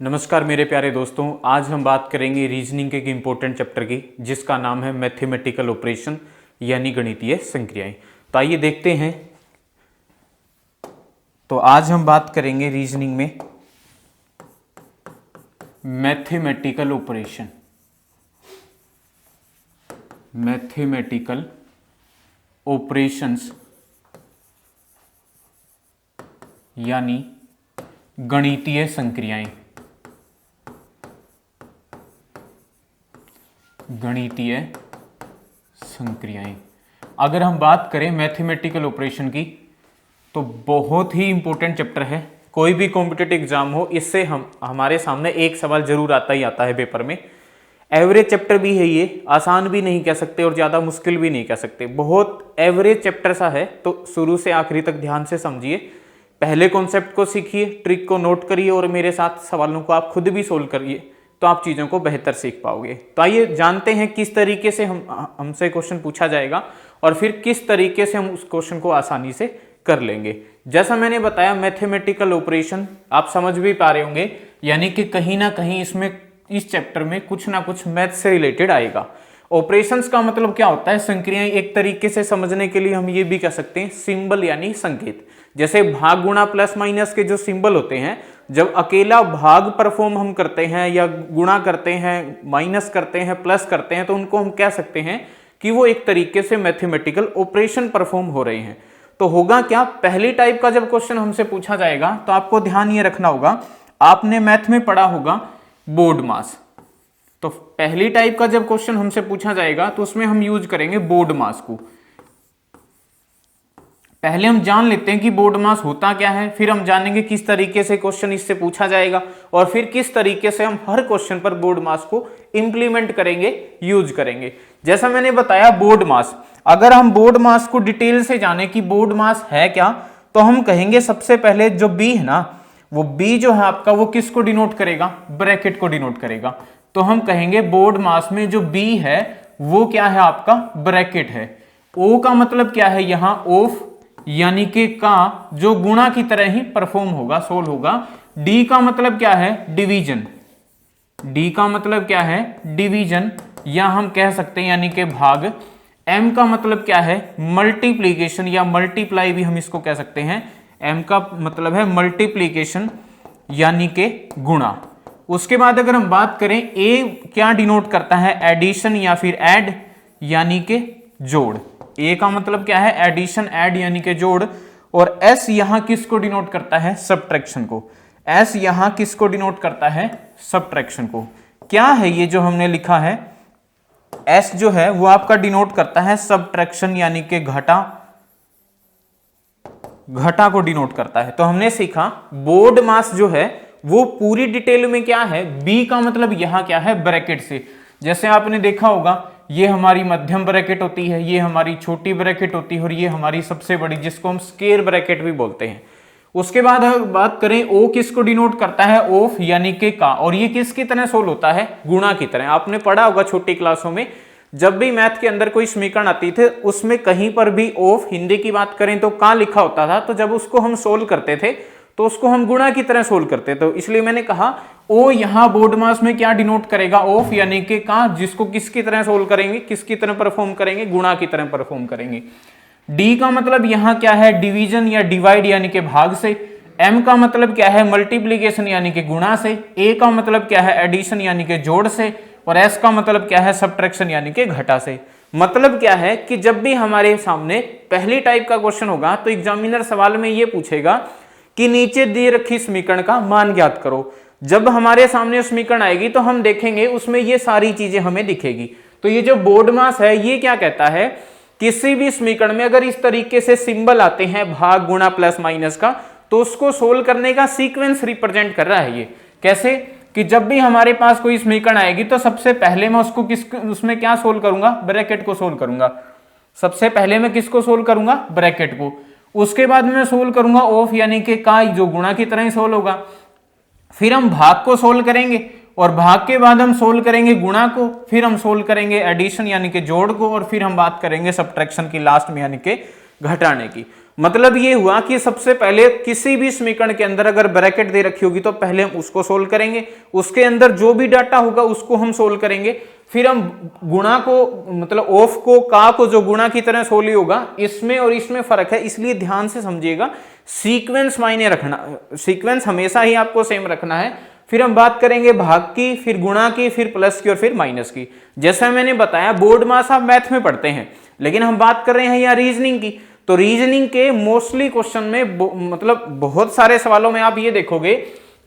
नमस्कार मेरे प्यारे दोस्तों, आज हम बात करेंगे रीजनिंग के एक इम्पोर्टेंट चैप्टर की जिसका नाम है मैथमेटिकल ऑपरेशन यानी गणितीय संक्रियाएं। तो आइए देखते हैं। तो आज हम बात करेंगे रीजनिंग में मैथमेटिकल ऑपरेशन, मैथमेटिकल ऑपरेशंस यानी गणितीय संक्रियाएं। गणितीय संक्रियाएं, अगर हम बात करें मैथमेटिकल ऑपरेशन की तो बहुत ही इंपॉर्टेंट चैप्टर है। कोई भी कॉम्पिटिटिव एग्जाम हो, इससे हमारे सामने एक सवाल जरूर आता ही आता है पेपर में। एवरेज चैप्टर भी है ये, आसान भी नहीं कह सकते और ज़्यादा मुश्किल भी नहीं कह सकते, बहुत एवरेज चैप्टर सा है। तो शुरू से आखिरी तक ध्यान से समझिए, पहले कॉन्सेप्ट को सीखिए, ट्रिक को नोट करिए और मेरे साथ सवालों को आप खुद भी सोल्व करिए, तो आप चीज़ों को बेहतर सीख पाओगे। तो आइए जानते हैं किस तरीके से हमसे क्वेश्चन पूछा जाएगा और फिर किस तरीके से हम उस क्वेश्चन को आसानी से कर लेंगे। जैसा मैंने बताया, मैथमेटिकल ऑपरेशन आप समझ भी पा रहे होंगे, यानी कि कहीं ना कहीं इसमें इस चैप्टर में कुछ ना कुछ मैथ से रिलेटेड आएगा। ऑपरेशंस का मतलब क्या होता है? संक्रियाएं। एक तरीके से समझने के लिए हम ये भी कह सकते हैं सिंबल यानी संकेत। जैसे भाग, गुणा, प्लस माइनस के जो सिंबल होते हैं, जब अकेला भाग परफॉर्म हम करते हैं या गुणा करते हैं, माइनस करते हैं, प्लस करते हैं, तो उनको हम कह सकते हैं कि वो एक तरीके से मैथमेटिकल ऑपरेशन परफॉर्म हो रहे हैं। तो होगा क्या, पहली टाइप का जब क्वेश्चन हमसे पूछा जाएगा तो आपको ध्यान ये रखना होगा, आपने मैथ में पढ़ा होगा बोर्ड मास। तो पहली टाइप का जब क्वेश्चन हमसे पूछा जाएगा तो उसमें हम यूज करेंगे बोर्ड मास को। पहले हम जान लेते हैं कि बोर्ड मास होता क्या है, फिर हम जानेंगे किस तरीके से क्वेश्चन इससे पूछा जाएगा और फिर किस तरीके से हम हर क्वेश्चन पर बोर्ड मास को इंप्लीमेंट करेंगे, यूज करेंगे। जैसा मैंने बताया बोर्ड मास, अगर हम बोर्ड मास को डिटेल से जाने कि बोर्ड मास है क्या, तो हम कहेंगे सबसे पहले जो बी है ना, वो बी जो है आपका, वो किसको डिनोट करेगा? ब्रैकेट को डिनोट करेगा। तो हम कहेंगे बोर्ड मास में जो बी है वो क्या है? आपका ब्रैकेट है। ओ का मतलब क्या है? यहां ऑफ यानी कि का, जो गुणा की तरह ही परफॉर्म होगा, सोल्व होगा। डी का मतलब क्या है? डिवीजन। डी का मतलब क्या है? डिवीजन, या हम कह सकते हैं यानी कि भाग। एम का मतलब क्या है? मल्टीप्लीकेशन या मल्टीप्लाई भी हम इसको कह सकते हैं। एम का मतलब है मल्टीप्लीकेशन यानी कि गुणा। उसके बाद अगर हम बात करें, ए क्या डिनोट करता है? एडिशन या फिर ऐड यानी कि जोड़। ए का मतलब क्या है? एडिशन, ऐड यानी कि जोड़। और एस यहां किसको डिनोट करता है? सब्ट्रैक्शन को। एस यहां किसको डिनोट करता है? सब्ट्रैक्शन को। क्या है ये जो हमने लिखा है? एस जो है वो आपका डिनोट करता है सब्ट्रैक्शन यानी कि घटा, घटा को डिनोट करता है। तो हमने सीखा बोर्ड मास जो है वो पूरी डिटेल में क्या है? बी का मतलब यहां क्या है? ब्रैकेट से। जैसे आपने देखा होगा, ये हमारी मध्यम ब्रैकेट होती है, ये हमारी छोटी ब्रैकेट होती है और ये हमारी सबसे बड़ी, जिसको हम स्क्वायर ब्रैकेट भी बोलते हैं। उसके बाद हम बात करें, ओ किसको डिनोट करता है? ऑफ यानी कि का। और ये किसकी तरह सोल्व होता है? गुणा की तरह। आपने पढ़ा होगा छोटी क्लासों में, जब भी मैथ के अंदर कोई समीकरण आती थे उसमें कहीं पर भी ऑफ, हिंदी की बात करें तो का लिखा होता था, तो जब उसको हम सोल्व करते थे तो उसको हम गुणा की तरह सोल्व करते। तो इसलिए मैंने कहा ओ यहां बोर्ड मास में क्या डिनोट करेगा? ऑफ यानी कि का, जिसको किसकी तरह सोल्व करेंगे? किसकी तरह परफॉर्म करेंगे? गुणा की तरह परफॉर्म करेंगे। डी का मतलब यहां क्या है? डिवीजन या डिवाइड यानी कि भाग से। एम का मतलब क्या है? मल्टीप्लीकेशन यानी कि गुणा से। ए का मतलब क्या है? एडिशन यानी कि जोड़ से। और एस का मतलब क्या है? सब्ट्रैक्शन यानी कि घटा से। मतलब क्या है कि जब भी हमारे सामने पहली टाइप का क्वेश्चन होगा तो एग्जामिनर सवाल में ये पूछेगा कि नीचे दी रखी समीकरण का मान ज्ञात करो। जब हमारे सामने समीकरण आएगी तो हम देखेंगे उसमें ये सारी चीजें हमें दिखेगी। तो ये जो बोर्ड मास है ये क्या कहता है? किसी भी समीकरण में अगर इस तरीके से सिंबल आते हैं, भाग, गुणा, प्लस माइनस का, तो उसको सोल्व करने का सीक्वेंस रिप्रेजेंट कर रहा है ये। कैसे? कि जब भी हमारे पास कोई समीकरण आएगी तो सबसे पहले मैं उसमें क्या सोल्व करूंगा? ब्रैकेट को सोल्व करूंगा। सबसे पहले मैं किसको सोल्व करूंगा? ब्रैकेट को। उसके बाद मैं सोल्व करूंगा ऑफ यानी कि का, जो गुणा की तरह ही सोल्व होगा। फिर हम भाग को सोल्व करेंगे और भाग के बाद हम सोल्व करेंगे गुणा को, फिर हम सोल्व करेंगे एडिशन यानी कि जोड़ को, और फिर हम बात करेंगे सब्ट्रैक्शन की लास्ट में यानी कि घटाने की। मतलब ये हुआ कि सबसे पहले किसी भी समीकरण के अंदर अगर ब्रैकेट दे रखी होगी तो पहले हम उसको सोल्व करेंगे, उसके अंदर जो भी डाटा होगा उसको हम सोल्व करेंगे, फिर हम गुणा को मतलब ऑफ को का को जो गुणा की तरह सोल्व ही होगा। इसमें और इसमें फर्क है, इसलिए ध्यान से समझिएगा, सीक्वेंस मायने रखना, सीक्वेंस हमेशा ही आपको सेम रखना है। फिर हम बात करेंगे भाग की, फिर गुणा की, फिर प्लस की और फिर माइनस की। जैसा मैंने बताया बोर्ड मास आप मैथ में पढ़ते हैं, लेकिन हम बात कर रहे हैं यहाँ रीजनिंग की। तो रीजनिंग के मोस्टली क्वेश्चन में मतलब बहुत सारे सवालों में आप ये देखोगे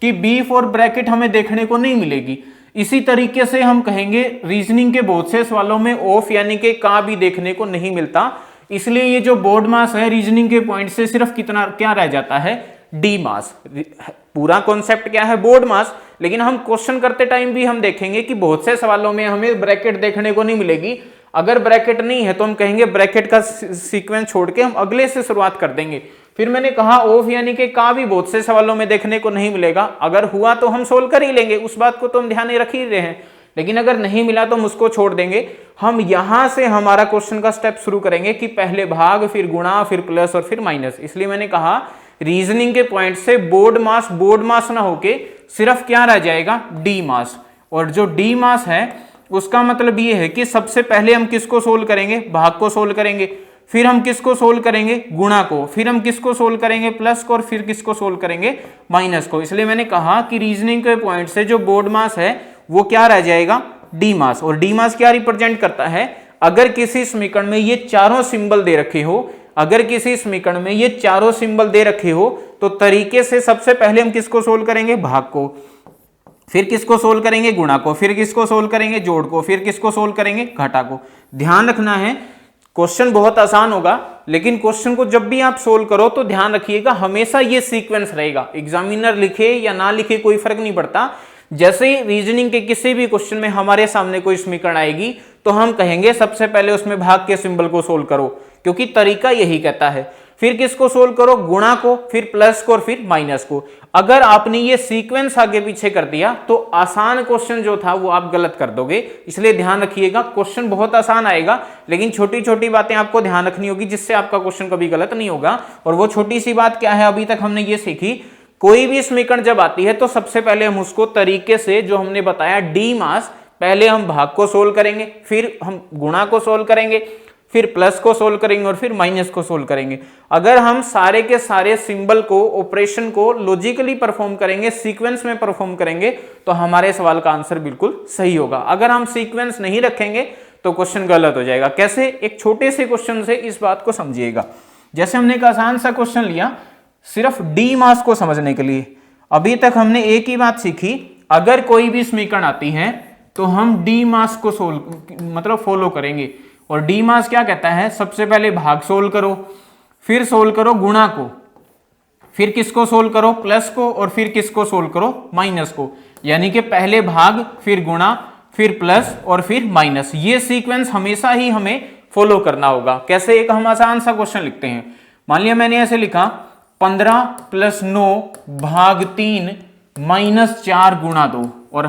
कि बी फॉर ब्रैकेट हमें देखने को नहीं मिलेगी। इसी तरीके से हम कहेंगे रीजनिंग के बहुत से सवालों में ऑफ यानी कि का भी देखने को नहीं मिलता। इसलिए ये जो बोर्ड मास है रीजनिंग के पॉइंट से सिर्फ कितना क्या रह जाता है, डी मास। पूरा कॉन्सेप्ट क्या है, बोर्ड मास। लेकिन हम क्वेश्चन करते टाइम भी हम देखेंगे कि बहुत से सवालों में हमें ब्रैकेट देखने को नहीं मिलेगी। अगर ब्रैकेट नहीं है तो हम कहेंगे ब्रैकेट का सीक्वेंस छोड़ के हम अगले से शुरुआत कर देंगे। फिर मैंने कहा ऑफ यानी कि का भी बहुत से सवालों में देखने को नहीं मिलेगा, अगर हुआ तो हम सोल्व कर ही लेंगे, उस बात को तो हम ध्यान रख ही रहे हैं। लेकिन अगर नहीं मिला तो हम उसको छोड़ देंगे। हम यहां से हमारा क्वेश्चन का स्टेप शुरू करेंगे कि पहले भाग, फिर गुणा, फिर प्लस और फिर माइनस। इसलिए मैंने कहा रीजनिंग के पॉइंट से बोर्ड मास ना होके सिर्फ क्या रह जाएगा, डी मास। और जो डी मास है उसका मतलब ये है कि सबसे पहले हम किसको सोल्व करेंगे, भाग को सोल्व करेंगे, फिर हम किसको सोल्व करेंगे, गुणा को, फिर हम किसको सोल्व करेंगे, प्लस को, और फिर किसको सोल्व करेंगे, माइनस को। इसलिए मैंने कहा कि रीजनिंग के पॉइंट से जो बोर्ड मास है वो क्या रह जाएगा, डी मास। और डी मास क्या रिप्रेजेंट करता है, अगर किसी समीकरण में ये चारों सिंबल दे रखे हो, अगर किसी समीकरण में ये चारों सिंबल दे रखे हो तो तरीके से सबसे पहले हम किसको सोल्व करेंगे, भाग को, फिर किसको सोल्व करेंगे, गुणा को, फिर किसको सोल्व करेंगे, जोड़ को, फिर किसको सोल्व करेंगे, घटा को। ध्यान रखना है क्वेश्चन बहुत आसान होगा, लेकिन क्वेश्चन को जब भी आप सोल्व करो तो ध्यान रखिएगा हमेशा ये सीक्वेंस रहेगा। एग्जामिनर लिखे या ना लिखे कोई फर्क नहीं पड़ता। जैसे ही रीजनिंग के किसी भी क्वेश्चन में हमारे सामने कोई समीकरण आएगी तो हम कहेंगे सबसे पहले उसमें भाग के सिंबल को सोल्व करो, क्योंकि तरीका यही कहता है। फिर किसको सोल्व करो, गुणा को, फिर प्लस को और फिर माइनस को। अगर आपने ये सीक्वेंस आगे पीछे कर दिया तो आसान क्वेश्चन जो था वो आप गलत कर दोगे। इसलिए ध्यान रखिएगा क्वेश्चन बहुत आसान आएगा, लेकिन छोटी छोटी बातें आपको ध्यान रखनी होगी जिससे आपका क्वेश्चन कभी गलत नहीं होगा। और वो छोटी सी बात क्या है, अभी तक हमने ये सीखी, कोई भी समीकरण जब आती है तो सबसे पहले हम उसको तरीके से जो हमने बताया डी मास, पहले हम भाग को सोल्व करेंगे, फिर हम गुणा को सोल्व करेंगे, फिर प्लस को सोल्व करेंगे और फिर माइनस को सोल्व करेंगे। अगर हम सारे के सारे सिंबल को, ऑपरेशन को लॉजिकली परफॉर्म करेंगे, सीक्वेंस में परफॉर्म करेंगे तो हमारे सवाल का आंसर बिल्कुल सही होगा। अगर हम सीक्वेंस नहीं रखेंगे तो क्वेश्चन गलत हो जाएगा। कैसे, एक छोटे से क्वेश्चन से इस बात को समझिएगा। जैसे हमने एक आसान सा क्वेश्चन लिया सिर्फ डी मास को समझने के लिए। अभी तक हमने एक ही बात सीखी, अगर कोई भी समीकरण आती है तो हम डी मास को मतलब फॉलो करेंगे। और डी मास क्या कहता है, सबसे पहले भाग सोल्व करो, फिर सोल्व करो गुणा को, फिर किसको सोल्व करो, प्लस को, और फिर किसको सोल्व करो, माइनस को। यानी कि पहले भाग, फिर गुणा, फिर प्लस और फिर माइनस। ये सीक्वेंस हमेशा ही हमें फॉलो करना होगा। कैसे, एक हम आसान सा क्वेश्चन लिखते हैं। मान लिया मैंने ऐसे लिखा 15 + 9 भाग 3 - 4 गुणा 2, और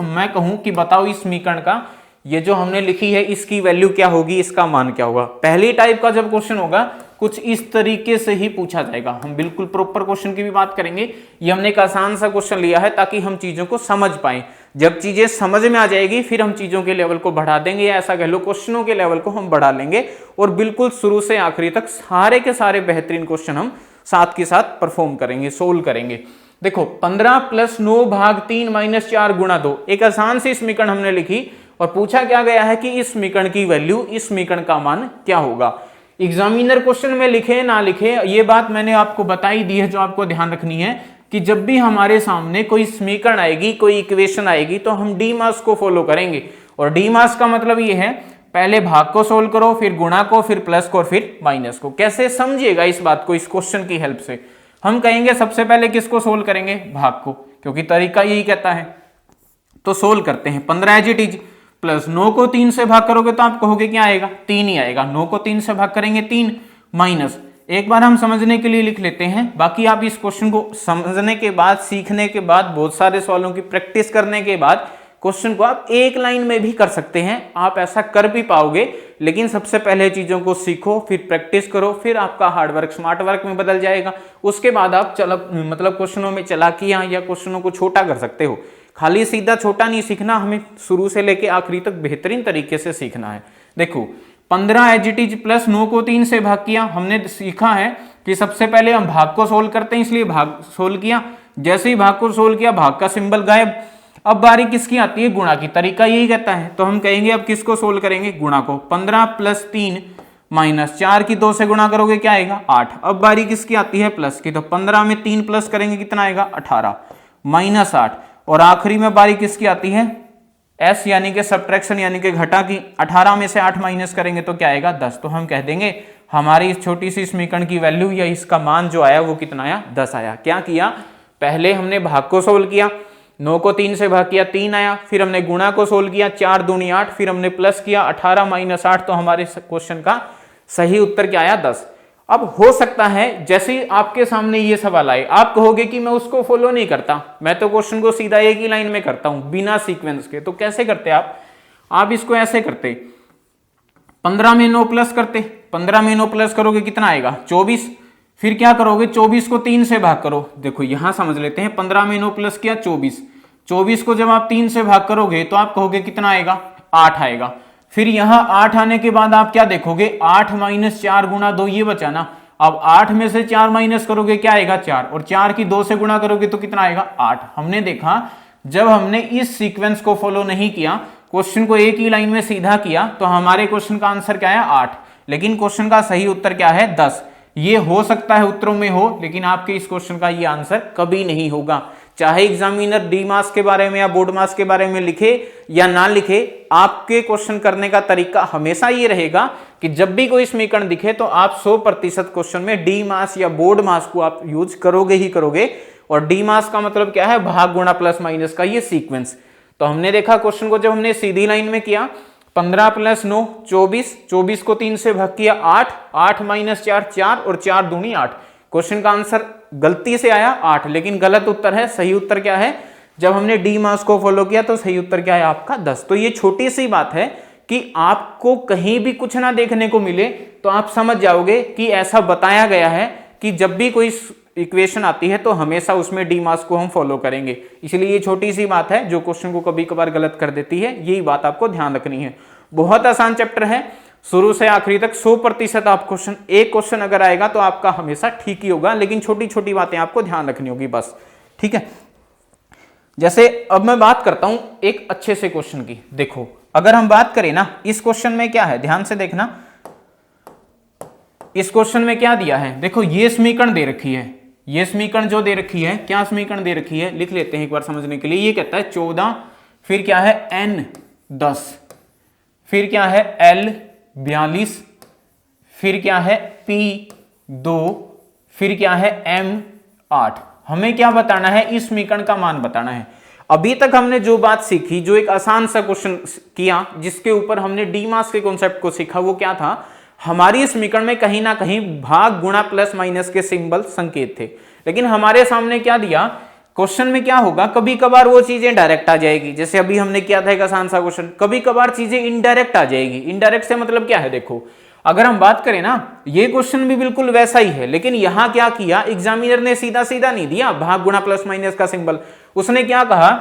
मैं कहूं कि बताओ इस समीकरण का ये जो हमने लिखी है इसकी वैल्यू क्या होगी, इसका मान क्या होगा। पहली टाइप का जब क्वेश्चन होगा कुछ इस तरीके से ही पूछा जाएगा। हम बिल्कुल प्रॉपर क्वेश्चन की भी बात करेंगे। ये हमने एक आसान सा क्वेश्चन लिया है ताकि हम चीजों को समझ पाएं। जब चीजें समझ में आ जाएगी फिर हम चीजों के लेवल को बढ़ा देंगे, या ऐसा कह लो क्वेश्चनों के लेवल को हम बढ़ा लेंगे, और बिल्कुल शुरू से आखिरी तक सारे के सारे बेहतरीन क्वेश्चन हम साथ के साथ परफॉर्म करेंगे, सोल्व करेंगे। देखो 15 + 9 भाग 3 - 4 गुणा 2, एक आसान सी समीकरण हमने लिखी और पूछा क्या गया है कि इस समीकरण की वैल्यू, इस समीकरण का मान क्या होगा। एग्जामिनर क्वेश्चन में लिखे ना लिखे ये बात मैंने आपको बताई दी है। जो आपको ध्यान रखनी है कि जब भी हमारे सामने कोई समीकरण आएगी, कोई इक्वेशन आएगी, तो हम डी मास को फॉलो करेंगे। और डी मास का मतलब ये है पहले भाग को सोल्व करो, फिर गुणा को, फिर प्लस को, फिर माइनस को। कैसे समझिएगा इस बात को, इस क्वेश्चन की हेल्प से। हम कहेंगे सबसे पहले किसको सोल्व करेंगे, भाग को, क्योंकि तरीका यही कहता है। तो सोल्व करते हैं। 15 एज इट इज प्लस 9 को 3 से भाग करोगे तो आप कहोगे क्या आएगा, 3 ही आएगा। 9 को 3 से भाग करेंगे 3 माइनस, एक बार हम समझने के लिए लिख लेते हैं, बाकी आप इस क्वेश्चन को समझने के बाद, सीखने के बाद, बहुत सारे सवालों की प्रैक्टिस करने के बाद क्वेश्चन को आप एक लाइन में भी कर सकते हैं, आप ऐसा कर भी पाओगे, लेकिन सबसे पहले चीजों को सीखो, फिर प्रैक्टिस करो, फिर आपका हार्ड वर्क स्मार्ट वर्क में बदल जाएगा। उसके बाद आप मतलब क्वेश्चनों में चालाकियां या क्वेश्चनों को छोटा कर सकते हो। खाली सीधा छोटा नहीं सीखना, हमें शुरू से लेके आखिरी तक बेहतरीन तरीके से सीखना है। देखो 15 एज इट इज प्लस 9 को 3 से भाग किया। हमने सीखा है कि सबसे पहले हम भाग को सोल्व करते हैं, इसलिए भाग सोल्व किया। जैसे ही भाग को सोल्व किया, भाग का सिंबल गायब। अब बारी किसकी आती है? गुणा की। तरीका यही कहता है, तो हम कहेंगे अब किसको सोल्व करेंगे? गुणा को। 15 प्लस 3 माइनस 4 की 2 से गुणा करोगे क्या आएगा? 8। अब बारी किसकी आती है? प्लस की। तो 15 में 3 प्लस करेंगे कितना आएगा? 18 माइनस 8। और आखिरी में बारी किसकी आती है? एस यानी कि सब्ट्रैक्शन यानी कि घटा की। 18 में से 8 माइनस करेंगे तो क्या आएगा? 10। तो हम कह देंगे हमारी इस छोटी सी समीकरण की वैल्यू या इसका मान जो आया वो कितना आया? 10 आया। क्या किया? पहले हमने भाग को सोल्व किया, 9 को 3 से भाग किया, 3 आया। फिर हमने गुणा को सोल्व किया, 4 दूनी 8। फिर हमने प्लस किया, 18 माइनस 8। तो हमारे क्वेश्चन का सही उत्तर क्या आया? 10। अब हो सकता है जैसे ही आपके सामने ये सवाल आए, आप कहोगे कि मैं उसको फॉलो नहीं करता, मैं तो क्वेश्चन को सीधा एक ही लाइन में करता हूं बिना सीक्वेंस के। तो कैसे करते आप इसको ऐसे करते, 15 में 9 प्लस करते। 15 में 9 प्लस करोगे कितना आएगा? 24। फिर क्या करोगे? 24 को 3 से भाग करो। देखो यहां समझ लेते हैं, 15 में 9 प्लस किया 24। 24 को जब आप 3 से भाग करोगे तो आप कहोगे कितना आएगा? 8 आएगा। फिर यहां 8 आने के बाद आप क्या देखोगे? 8 माइनस 4 गुणा 2, ये बचा ना। अब 8 में से 4 माइनस करोगे क्या आएगा? 4। और 4 की 2 से गुणा करोगे तो कितना आएगा? 8। हमने देखा जब हमने इस सीक्वेंस को फॉलो नहीं किया, क्वेश्चन को एक ही लाइन में सीधा किया, तो हमारे क्वेश्चन का आंसर क्या है? 8। लेकिन क्वेश्चन का सही उत्तर क्या है? 10। ये हो सकता है उत्तरों में हो, लेकिन आपके इस क्वेश्चन का ये आंसर कभी नहीं होगा। चाहे एग्जामिनर डी मार्क्स के बारे में या बोर्ड मार्क्स के बारे में लिखे या ना लिखे, आपके क्वेश्चन करने का तरीका हमेशा ये रहेगा कि जब भी कोई समीकरण दिखे तो आप 100% क्वेश्चन में डी मार्क्स या बोर्ड मार्क्स को आप यूज करोगे ही करोगे। और डी मार्क्स का मतलब क्या है? भाग गुणा प्लस माइनस का ये सीक्वेंस। तो हमने देखा क्वेश्चन को जब हमने सीधी लाइन में किया, 15 प्लस 9 24, 24 को 3 से भाग किया 8, 8 माइनस 4 4 और 4 दूनी 8। क्वेश्चन का आंसर गलती से आया 8, लेकिन गलत उत्तर है। सही उत्तर क्या है? जब हमने डी मार्क्स को फॉलो किया तो सही उत्तर क्या है आपका? 10। तो ये छोटी सी बात है कि आपको कहीं भी कुछ ना देखने को मिले तो आप समझ जाओगे कि ऐसा बताया गया है कि जब भी कोई इक्वेशन आती है तो हमेशा उसमें डी मार्क्स को हम फॉलो करेंगे। इसलिए ये छोटी सी बात है जो क्वेश्चन को कभी कभार गलत कर देती है, यही बात आपको ध्यान रखनी है। बहुत आसान चैप्टर है, शुरू से आखिरी तक 100% आप क्वेश्चन, एक क्वेश्चन अगर आएगा तो आपका हमेशा ठीक ही होगा, लेकिन छोटी छोटी बातें आपको ध्यान रखनी होगी बस। ठीक है, जैसे अब मैं बात करता हूं एक अच्छे से क्वेश्चन की। देखो अगर हम बात करें ना, इस क्वेश्चन में क्या है, ध्यान से देखना, इस क्वेश्चन में क्या दिया है। देखो ये समीकरण दे रखी है, ये समीकरण जो दे रखी है, क्या समीकरण दे रखी है लिख लेते हैं एक बार समझने के लिए। ये कहता है 14, फिर क्या है n 10, फिर क्या है l 42, फिर क्या है p 2, फिर क्या है m 8। हमें क्या बताना है? इस समीकरण का मान बताना है। अभी तक हमने जो बात सीखी, जो एक आसान सा क्वेश्चन किया जिसके ऊपर हमने डी मार्क्स के कॉन्सेप्ट को सीखा, वो क्या था? हमारी समीकरण में कहीं ना कहीं भाग गुणा प्लस माइनस के सिंबल संकेत थे, लेकिन हमारे सामने क्या दिया क्वेश्चन में, क्या होगा कभी कभार वो चीजें डायरेक्ट आ जाएगी। जैसे अभी हमने किया था एक आसान सा क्वेश्चन, कभी कभार चीजें इनडायरेक्ट आ जाएगी। इनडायरेक्ट से मतलब क्या है? देखो अगर हम बात करें ना, ये क्वेश्चन भी बिल्कुल वैसा ही है, लेकिन यहां क्या किया, एग्जामिनर ने सीधा सीधा नहीं दिया भाग गुणा प्लस माइनस का सिंबल। उसने क्या कहा,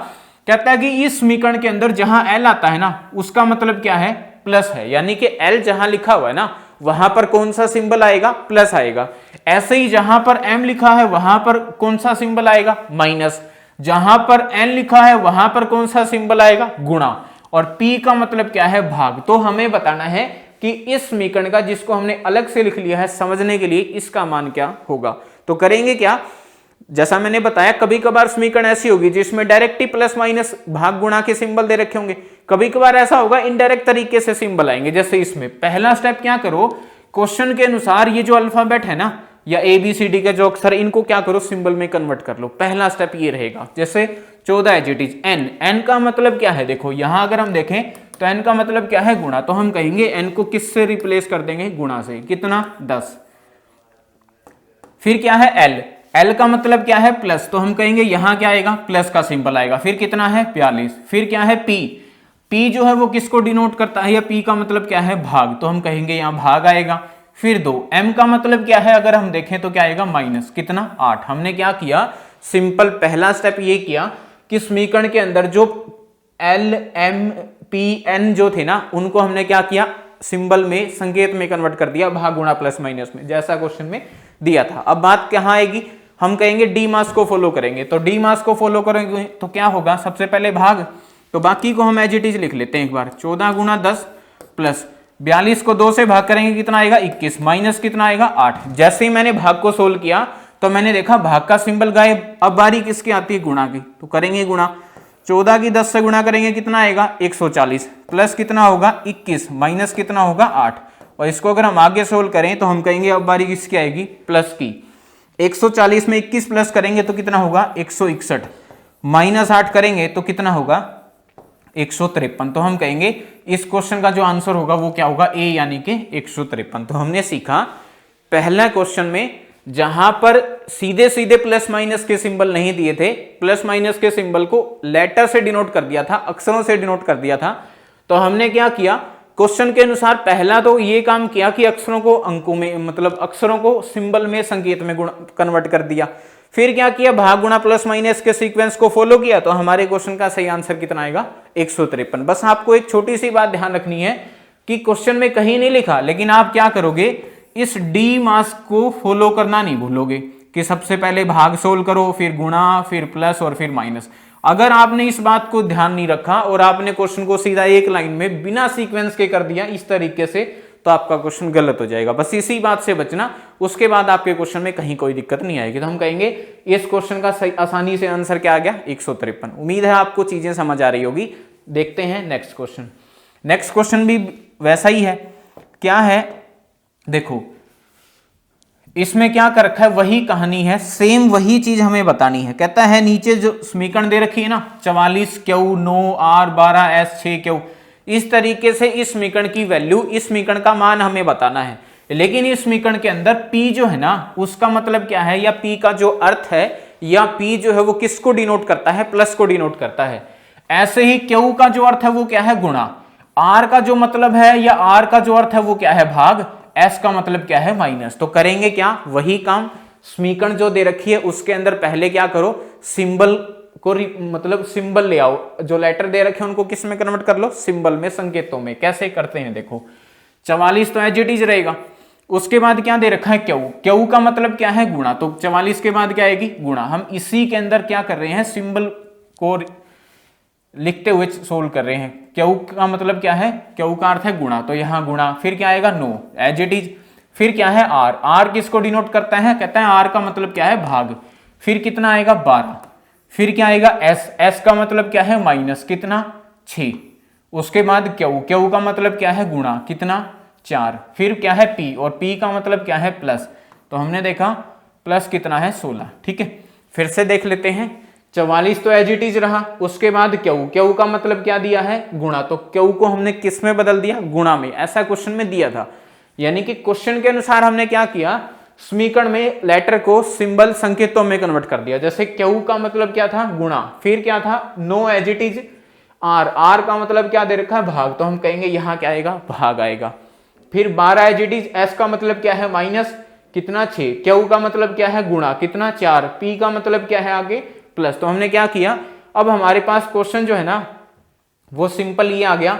कहता है कि इस समीकरण के अंदर जहां एल आता है ना, उसका मतलब क्या है? प्लस है, यानी कि एल जहां लिखा हुआ है ना, वहां पर कौन सा सिंबल आएगा? प्लस आएगा। ऐसे ही जहां पर m लिखा है वहां पर कौन सा सिंबल आएगा? माइनस। जहां पर n लिखा है वहां पर कौन सा सिंबल आएगा? गुणा। और p का मतलब क्या है? भाग। तो हमें बताना है कि इस समीकरण का, जिसको हमने अलग से लिख लिया है समझने के लिए, इसका मान क्या होगा। तो करेंगे क्या, जैसा मैंने बताया, कभी कभार समीकरण ऐसी होगी जिसमें डायरेक्ट ही प्लस माइनस भाग गुणा के सिंबल दे रखे होंगे, कभी कभार ऐसा होगा इनडायरेक्ट तरीके से सिंबल आएंगे। जैसे इसमें पहला स्टेप क्या करो, क्वेश्चन के अनुसार ये जो अल्फाबेट है ना, या ABCD के जो अक्षर, इनको क्या करो, सिंबल में कन्वर्ट कर लो। पहला स्टेप ये रहेगा। जैसे 14 as it is n, n का मतलब क्या है? देखो यहां अगर हम देखें तो n का मतलब क्या है? गुणा। तो हम कहेंगे n को किससे रिप्लेस कर देंगे? गुणा से। कितना? 10। फिर क्या है l, L का मतलब क्या है प्लस, तो हम कहेंगे यहां क्या आएगा प्लस का सिंबल आएगा। फिर कितना है 42। फिर क्या है P, P जो है वो किसको डिनोट करता है, या P का मतलब क्या है भाग, तो हम कहेंगे यहां भाग आएगा। फिर 2, M का मतलब क्या है, अगर हम देखें तो क्या आएगा माइनस कितना 8। हमने क्या किया, सिंपल पहला स्टेप ये किया कि समीकरण के अंदर जो L M P N जो थे ना उनको हमने क्या किया, सिंबल में संकेत में कन्वर्ट कर दिया, भाग गुणा प्लस माइनस में, जैसा क्वेश्चन में दिया था। अब बात कहां आएगी, हम कहेंगे डी मास को फॉलो करेंगे, तो डी मास को फॉलो करेंगे तो क्या होगा, सबसे पहले भाग, तो बाकी को हम एज इट इज लिख लेते हैं एक बार, 14 गुणा 10 प्लस 42 को 2 से भाग करेंगे कितना आएगा 21, माइनस कितना आएगा 8। जैसे ही मैंने भाग को सोल्व किया तो मैंने देखा भाग का सिंबल गायब। अब बारी किसकी आती है, गुणा की, तो करेंगे गुणा, 14 की 10 से गुणा करेंगे कितना आएगा 140, प्लस कितना होगा 21, माइनस कितना होगा 8। और इसको अगर हम आगे सोल्व करें तो हम कहेंगे अब बारी किसकी आएगी, प्लस की। 140 में 21 प्लस करेंगे तो कितना होगा 161, माइनस 8 करेंगे तो कितना होगा 153। तो हम कहेंगे इस क्वेश्चन का जो आंसर होगा वो क्या होगा, ए यानी कि 153। तो हमने सीखा पहला क्वेश्चन में जहां पर सीधे सीधे प्लस माइनस के सिंबल नहीं दिए थे, प्लस माइनस के सिंबल को लेटर से डिनोट कर दिया था, अक्षरों से डिनोट कर दिया था, तो हमने क्या किया, क्वेश्चन के अनुसार पहला तो ये काम किया कि अक्षरों को अंकों में, मतलब अक्षरों को सिंबल में, संकेत में कन्वर्ट कर दिया। फिर क्या किया, भाग गुणा प्लस माइनस के सीक्वेंस को फॉलो किया, तो हमारे क्वेश्चन का सही आंसर कितना आएगा 153। बस आपको एक छोटी सी बात ध्यान रखनी है कि क्वेश्चन में कहीं नहीं लिखा, लेकिन आप क्या करोगे, इस डी मास को फॉलो करना नहीं भूलोगे कि सबसे पहले भाग सोल्व करो, फिर गुणा, फिर प्लस और फिर माइनस। अगर आपने इस बात को ध्यान नहीं रखा और आपने क्वेश्चन को सीधा एक लाइन में बिना सीक्वेंस के कर दिया इस तरीके से, तो आपका क्वेश्चन गलत हो जाएगा। बस इसी बात से बचना, उसके बाद आपके क्वेश्चन में कहीं कोई दिक्कत नहीं आएगी। तो हम कहेंगे इस क्वेश्चन का सही आसानी से आंसर क्या आ गया 153। उम्मीद है आपको चीजें समझ आ रही होगी। देखते हैं नेक्स्ट क्वेश्चन। नेक्स्ट क्वेश्चन भी वैसा ही है, क्या है देखो, इसमें क्या कर रखा है, वही कहानी है, सेम वही चीज हमें बतानी है। कहता है नीचे जो समीकरण दे रखी है ना 44 क्यू 9 R 12 S 6 क्यू, इस तरीके से इस समीकरण की वैल्यू, इस समीकरण का मान हमें बताना है। लेकिन इस समीकरण के अंदर P जो है ना उसका मतलब क्या है, या P का जो अर्थ है, या P जो है वो किसको डिनोट करता है, प्लस को डिनोट करता है। ऐसे ही Q का जो अर्थ है वो क्या है, गुणा। R का जो मतलब है, या R का जो अर्थ है वो क्या है, भाग। S का मतलब क्या है, माइनस। तो करेंगे क्या, वही काम, समीकरण जो दे रखी है उसके अंदर पहले क्या करो, सिंबल को मतलब सिंबल ले आओ, जो लेटर दे रखे हैं उनको किस में कन्वर्ट कर लो, सिंबल में, संकेतों में। कैसे करते हैं देखो, 44 तो एज इट इज रहेगा, उसके बाद क्या दे रखा है क्यू, क्यू का मतलब क्या है, गुणा, तो 44 के बाद क्या आएगी, गुणा। हम इसी के अंदर क्या कर रहे हैं, सिंबल को लिखते हुए सोल्व कर रहे हैं। क्यू का मतलब क्या है, क्यू का अर्थ है गुणा, तो यहां गुणा, फिर क्या आएगा 9 एज इट इज। फिर क्या है R, R किसको डिनोट करता है, कहता है R का मतलब क्या है, भाग। फिर कितना आएगा 12। फिर क्या आएगा S, S का मतलब क्या है, माइनस, कितना 6। उसके बाद Q, Q का मतलब क्या है, गुणा, कितना 4। फिर क्या है P, और P का मतलब क्या है, प्लस, तो हमने देखा प्लस कितना है 16। ठीक है, फिर से देख लेते हैं, 44 तो एज इट इज रहा, उसके बाद Q, Q का मतलब क्या दिया है, गुणा, तो Q को हमने किस में बदल दिया, गुणा में। ऐसा क्वेश्चन में दिया था, यानी कि क्वेश्चन के अनुसार हमने क्या किया, समीकरण में लेटर को सिंबल, संकेतों में कन्वर्ट कर दिया। जैसे Q का मतलब क्या था, गुणा, फिर क्या था 9 as it is. R, R का मतलब क्या दे रखा है, भाग, तो हम कहेंगे यहां क्या आएगा, भाग आएगा। फिर 12 एज इट इज। S का मतलब क्या है, माइनस, कितना 6। Q का मतलब क्या है, गुणा, कितना 4। P का मतलब क्या है आगे, प्लस। तो हमने क्या किया, अब हमारे पास क्वेश्चन जो है ना वो सिंपल ये आ गया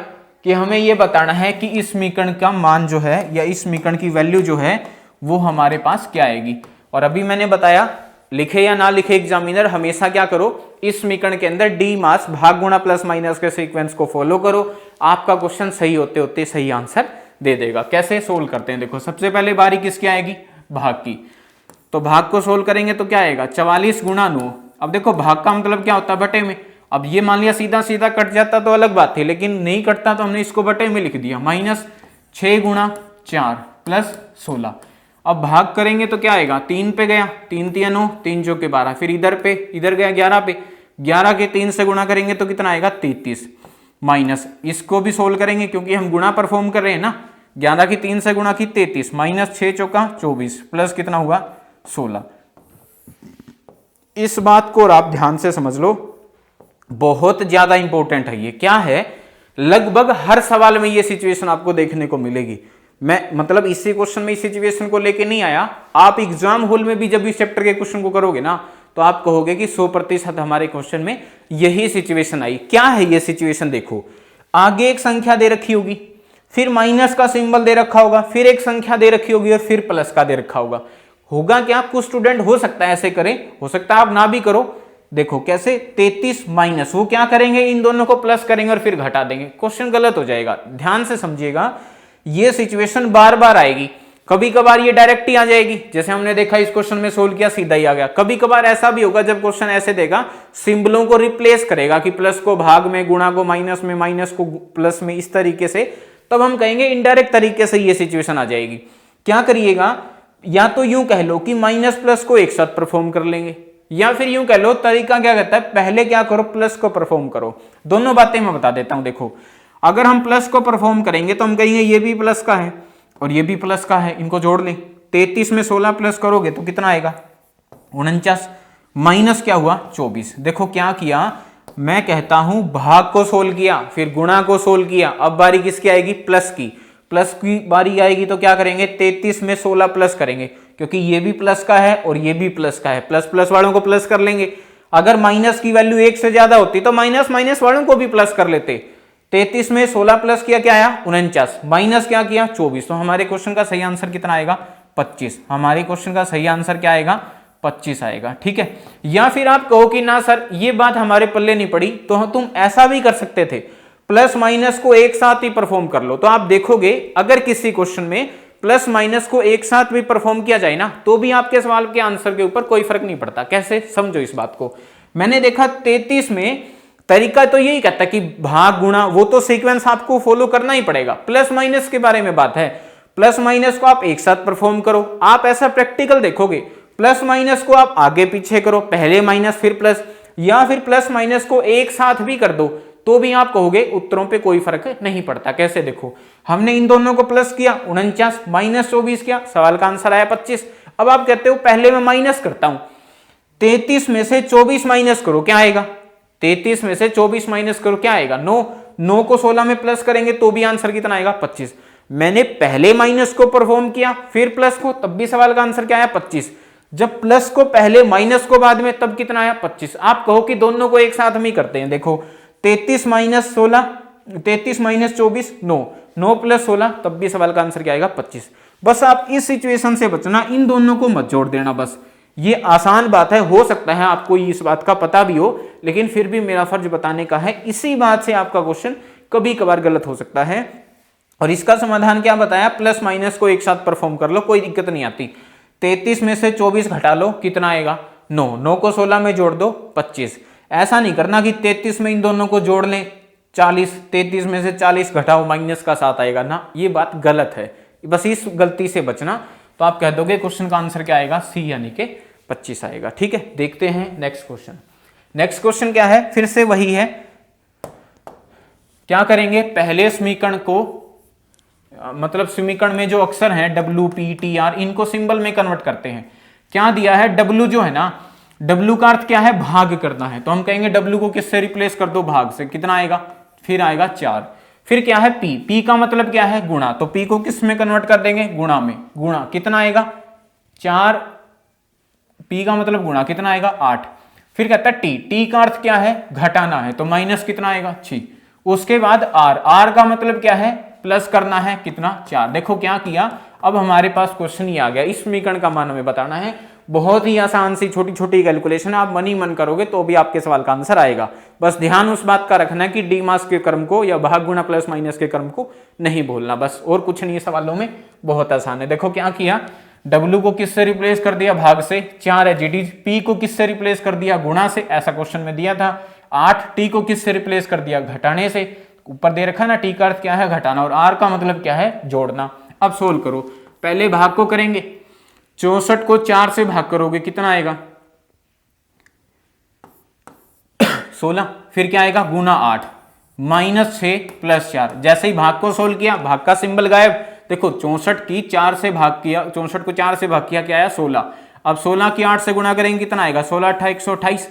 कि हमें ये बताना है कि इस समीकरण का मान जो है, या इस समीकरण की वैल्यू जो है वो हमारे पास क्या आएगी। और अभी मैंने बताया, लिखे या ना लिखे एग्जामिनर, हमेशा क्या करो, इस समीकरण के अंदर डी मास भाग गुणा प्लस माइनस के सीक्वेंस को फॉलो करो, आपका क्वेश्चन सही होते होते सही आंसर दे देगा। कैसे सोल्व करते हैं देखो, सबसे पहले बारी किसकी आएगी, भाग की। तो भाग को सोल्व करेंगे तो क्या आएगा, 44 गुणा 9। अब देखो भाग का मतलब क्या होता है, बटे में। अब ये मान लिया सीधा सीधा कट जाता तो अलग बात थी, लेकिन नहीं कटता तो हमने इसको बटे में लिख दिया, माइनस 6 गुणा 4 प्लस 16। अब भाग करेंगे तो क्या आएगा, 3 पे गया, 3 3 9, 3 चौके 12, फिर इधर पे, इधर गया 11 पे, 11 के 3 से गुणा करेंगे तो कितना आएगा 33, माइनस, इसको भी सोल्व करेंगे क्योंकि हम गुणा परफॉर्म कर रहे हैं ना, 11 की 3 से गुणा की 33, माइनस 6 चौका 24, प्लस कितना हुआ 16। इस बात को और आप ध्यान से समझ लो, बहुत ज्यादा इंपॉर्टेंट है ये। क्या है, लगभग हर सवाल में ये सिचुएशन आपको देखने को मिलेगी। मैं मतलब इसी क्वेश्चन में इस सिचुएशन को लेके नहीं आया, आप एग्जाम हॉल में भी जब इस चैप्टर के क्वेश्चन को करोगे ना तो आप कहोगे कि 100% हमारे क्वेश्चन में यही सिचुएशन आई। क्या है ये सिचुएशन, देखो आगे एक संख्या दे रखी होगी, फिर माइनस का सिंबल दे रखा होगा, फिर एक संख्या दे रखी होगी और फिर प्लस का दे रखा होगा क्या, कुछ स्टूडेंट हो सकता है ऐसे करें, हो सकता है आप ना भी करो। देखो कैसे, 33 माइनस, वो क्या करेंगे, इन दोनों को प्लस करेंगे और फिर घटा देंगे, क्वेश्चन गलत हो जाएगा। ध्यान से समझिएगा, ये सिचुएशन बार बार आएगी। कभी कभार ये डायरेक्ट ही आ जाएगी, जैसे हमने देखा इस क्वेश्चन में सोल्व किया सीधा ही आ गया। कभी कभार ऐसा भी होगा जब क्वेश्चन ऐसे देगा, सिंबलों को रिप्लेस करेगा कि प्लस को भाग में, गुणा को माइनस में, माइनस को प्लस में, इस तरीके से, तब हम कहेंगे इनडायरेक्ट तरीके से ये सिचुएशन आ जाएगी। क्या करिएगा, या तो यूं कह लो कि माइनस प्लस को एक साथ परफॉर्म कर लेंगे, या फिर यूं कह लो, तरीका क्या कहता है, पहले क्या करो, प्लस को परफॉर्म करो। दोनों बातें मैं बता देता हूं। देखो अगर हम प्लस को परफॉर्म करेंगे तो हम कहेंगे ये भी प्लस का है और ये भी प्लस का है, इनको जोड़ लें। 33 में 16 प्लस करोगे तो कितना आएगा, 49, माइनस क्या हुआ, 24। देखो क्या किया, मैं कहता हूं भाग को सोल्व किया, फिर गुणा को सोल्व किया, अब बारी किसकी आएगी, प्लस की। प्लस की बारी आएगी तो क्या करेंगे, 33 में 16 प्लस करेंगे, क्योंकि ये भी प्लस का है और ये भी प्लस का है, प्लस प्लस वालों को प्लस कर लेंगे। अगर माइनस की वैल्यू 1 से ज्यादा होती तो माइनस माइनस वालों को भी प्लस कर लेते। 33 में 16 प्लस किया, क्या आया, 49, माइनस क्या किया, 24। तो हमारे क्वेश्चन का सही आंसर कितना आएगा, 25। हमारे क्वेश्चन का सही आंसर क्या आएगा, 25 आएगा। ठीक है, या फिर आप कहो कि ना सर ये बात हमारे पल्ले नहीं पड़ी, तो तुम ऐसा भी कर सकते थे, प्लस माइनस को एक साथ ही परफॉर्म कर लो। तो आप देखोगे अगर किसी क्वेश्चन में प्लस माइनस को एक साथ भी परफॉर्म किया जाए ना, तो भी आपके सवाल के आंसर के ऊपर कोई फर्क नहीं पड़ता। कैसे, समझो इस बात को। मैंने देखा 33 में तरीका तो यही कहता है कि भाग गुणा, वो तो सीक्वेंस आपको फॉलो करना ही पड़ेगा। प्लस माइनस के बारे में बात है, प्लस माइनस को आप एक साथ परफॉर्म करो। आप ऐसा प्रैक्टिकल देखोगे, प्लस माइनस को आप आगे पीछे करो, पहले माइनस फिर प्लस, या फिर प्लस माइनस को एक साथ भी कर दो, तो भी आप कहोगे उत्तरों पे कोई फर्क नहीं पड़ता। कैसे, देखो हमने इन दोनों को प्लस किया 49, माइनस 24 किया, सवाल का आंसर आया 25। अब आप कहते हो पहले मैं माइनस करता हूं, 33 में से 24 माइनस करो, क्या आएगा, 33 में से 24 माइनस करो, क्या आएगा, 9। 9 को 16 में प्लस करेंगे तो भी आंसर कितना आएगा, 25। मैंने पहले माइनस को परफॉर्म किया फिर प्लस को, तब भी सवाल का आंसर क्या आया, 25। जब प्लस को पहले माइनस को बाद में, तब कितना आया, 25। आप कहो कि दोनों को एक साथ में ही करते हैं। देखो 33 माइनस 16, 33 माइनस 24, 9, 9 प्लस 16, तब भी सवाल का आंसर क्या आएगा, 25। बस आप इस सिचुएशन से बचना, इन दोनों को मत जोड़ देना। बस ये आसान बात है, हो सकता है आपको इस बात का पता भी हो, लेकिन फिर भी मेरा फर्ज बताने का है। इसी बात से आपका क्वेश्चन कभी कभार गलत हो सकता है। और इसका समाधान क्या बताया, प्लस माइनस को एक साथ परफॉर्म कर लो, कोई दिक्कत नहीं आती। 33 में से 24 घटा लो, कितना आएगा, 9। 9 को 16 में जोड़ दो, 25। ऐसा नहीं करना कि 33 में इन दोनों को जोड़ लें 40, 33 में से 40 घटाओ माइनस का 7 आएगा ना, ये बात गलत है। बस इस गलती से बचना, तो आप कह दोगे क्वेश्चन का आंसर क्या आएगा, सी यानी कि 25 आएगा। ठीक है, देखते हैं नेक्स्ट क्वेश्चन। नेक्स्ट क्वेश्चन क्या है, फिर से वही है। क्या करेंगे, पहले समीकरण को, मतलब समीकरण में जो अक्षर हैं WPTR, इनको सिंबल में कन्वर्ट करते हैं। क्या दिया है, W जो है ना, W का अर्थ क्या है, भाग करना है, तो हम कहेंगे W को किससे रिप्लेस कर दो, भाग से। कितना आएगा, फिर आएगा 4। फिर क्या है P, P का मतलब क्या है, गुणा, तो P को किस में कन्वर्ट कर देंगे, गुणा में। गुणा कितना आएगा, 4, P का मतलब गुणा, कितना आएगा, 8। फिर कहता है T का अर्थ क्या है, घटाना है, तो माइनस कितना आएगा, 6। उसके बाद R का मतलब क्या है, प्लस करना है, कितना, 4। देखो क्या किया, अब हमारे पास क्वेश्चन ही आ गया। इस समीकरण का मान हमें बताना है, बहुत ही आसान सी छोटी छोटी कैलकुलेशन, आप मन ही मन करोगे तो भी आपके सवाल का आंसर आएगा। बस ध्यान उस बात का रखना है कि डी मास के क्रम को या भाग गुणा प्लस माइनस के क्रम को नहीं भूलना, बस और कुछ नहीं है सवालों में, बहुत आसान है। देखो क्या किया, W को किससे रिप्लेस कर दिया, भाग से, 4 है GD। P को किससे रिप्लेस कर दिया, गुणा से, ऐसा क्वेश्चन में दिया था। 8 T को किससे रिप्लेस कर दिया, घटाने से, ऊपर दे रखा ना, T का अर्थ क्या है, घटाना, और R का मतलब क्या है, जोड़ना। अब सोल्व करो, पहले भाग को करेंगे, 64 को 4 से भाग करोगे, कितना आएगा, 16। फिर क्या आएगा, गुना 8, माइनस 6 प्लस 4। जैसे ही भाग को सोल्व किया, भाग का सिंबल गायब। देखो 64 की 4 से भाग किया, 64 को 4 से भाग किया, क्या आया, 16। अब 16 की 8 से गुणा करेंगे कितना आएगा, 16 8 128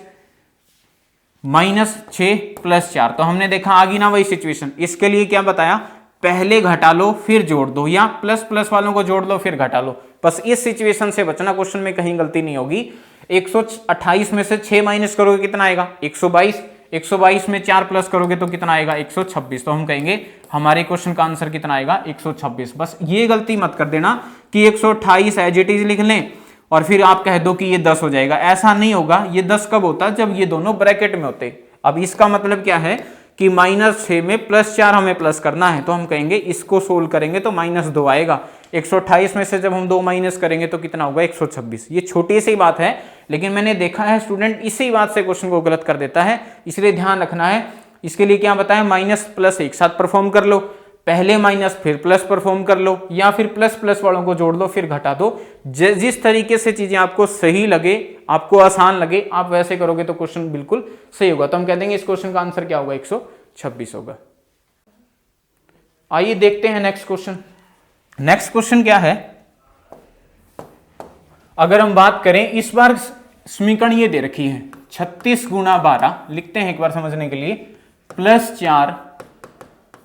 -6 + 4। तो हमने देखा आ गई ना वही सिचुएशन। इसके लिए क्या बताया, पहले घटा लो फिर जोड़ दो, या प्लस प्लस वालों को जोड़ लो फिर घटा लो। बस इस सिचुएशन से बचना, क्वेश्चन में कहीं गलती नहीं होगी। 128 में से 6 माइनस करोगे कितना आएगा, 122। 122 में 4 प्लस करोगे तो कितना आएगा, 126। तो हम कहेंगे हमारे क्वेश्चन का आंसर कितना आएगा, 126। बस ये गलती मत कर देना कि 128 एज इट इज लिख लें और फिर आप कह दो कि ये 10 हो जाएगा। ऐसा नहीं होगा। ये 10 कब होता है, जब ये दोनों ब्रैकेट में होते। अब इसका मतलब क्या है कि -6 में +4 हमें प्लस करना है, तो हम कहेंगे इसको सोल्व करेंगे तो -2 आएगा। 128 में से जब हम 2 माइनस करेंगे तो कितना होगा, 126। ये छोटी सी बात है, लेकिन मैंने देखा है स्टूडेंट इसी बात से क्वेश्चन को गलत कर देता है, इसलिए ध्यान रखना है। इसके लिए क्या बताया, माइनस प्लस एक साथ परफॉर्म कर लो, पहले माइनस फिर प्लस परफॉर्म कर लो, या फिर प्लस प्लस वालों को जोड़ लो फिर घटा दो। जिस तरीके से चीजें आपको सही लगे, आपको आसान लगे, आप वैसे करोगे तो क्वेश्चन बिल्कुल सही होगा। तो हम कह देंगे इस क्वेश्चन का आंसर क्या होगा, 126 होगा। आइए देखते हैं नेक्स्ट क्वेश्चन। नेक्स्ट क्वेश्चन क्या है, अगर हम बात करें, इस बार समीकरण ये दे रखी है 36 × 12, लिखते हैं एक बार समझने के लिए, +4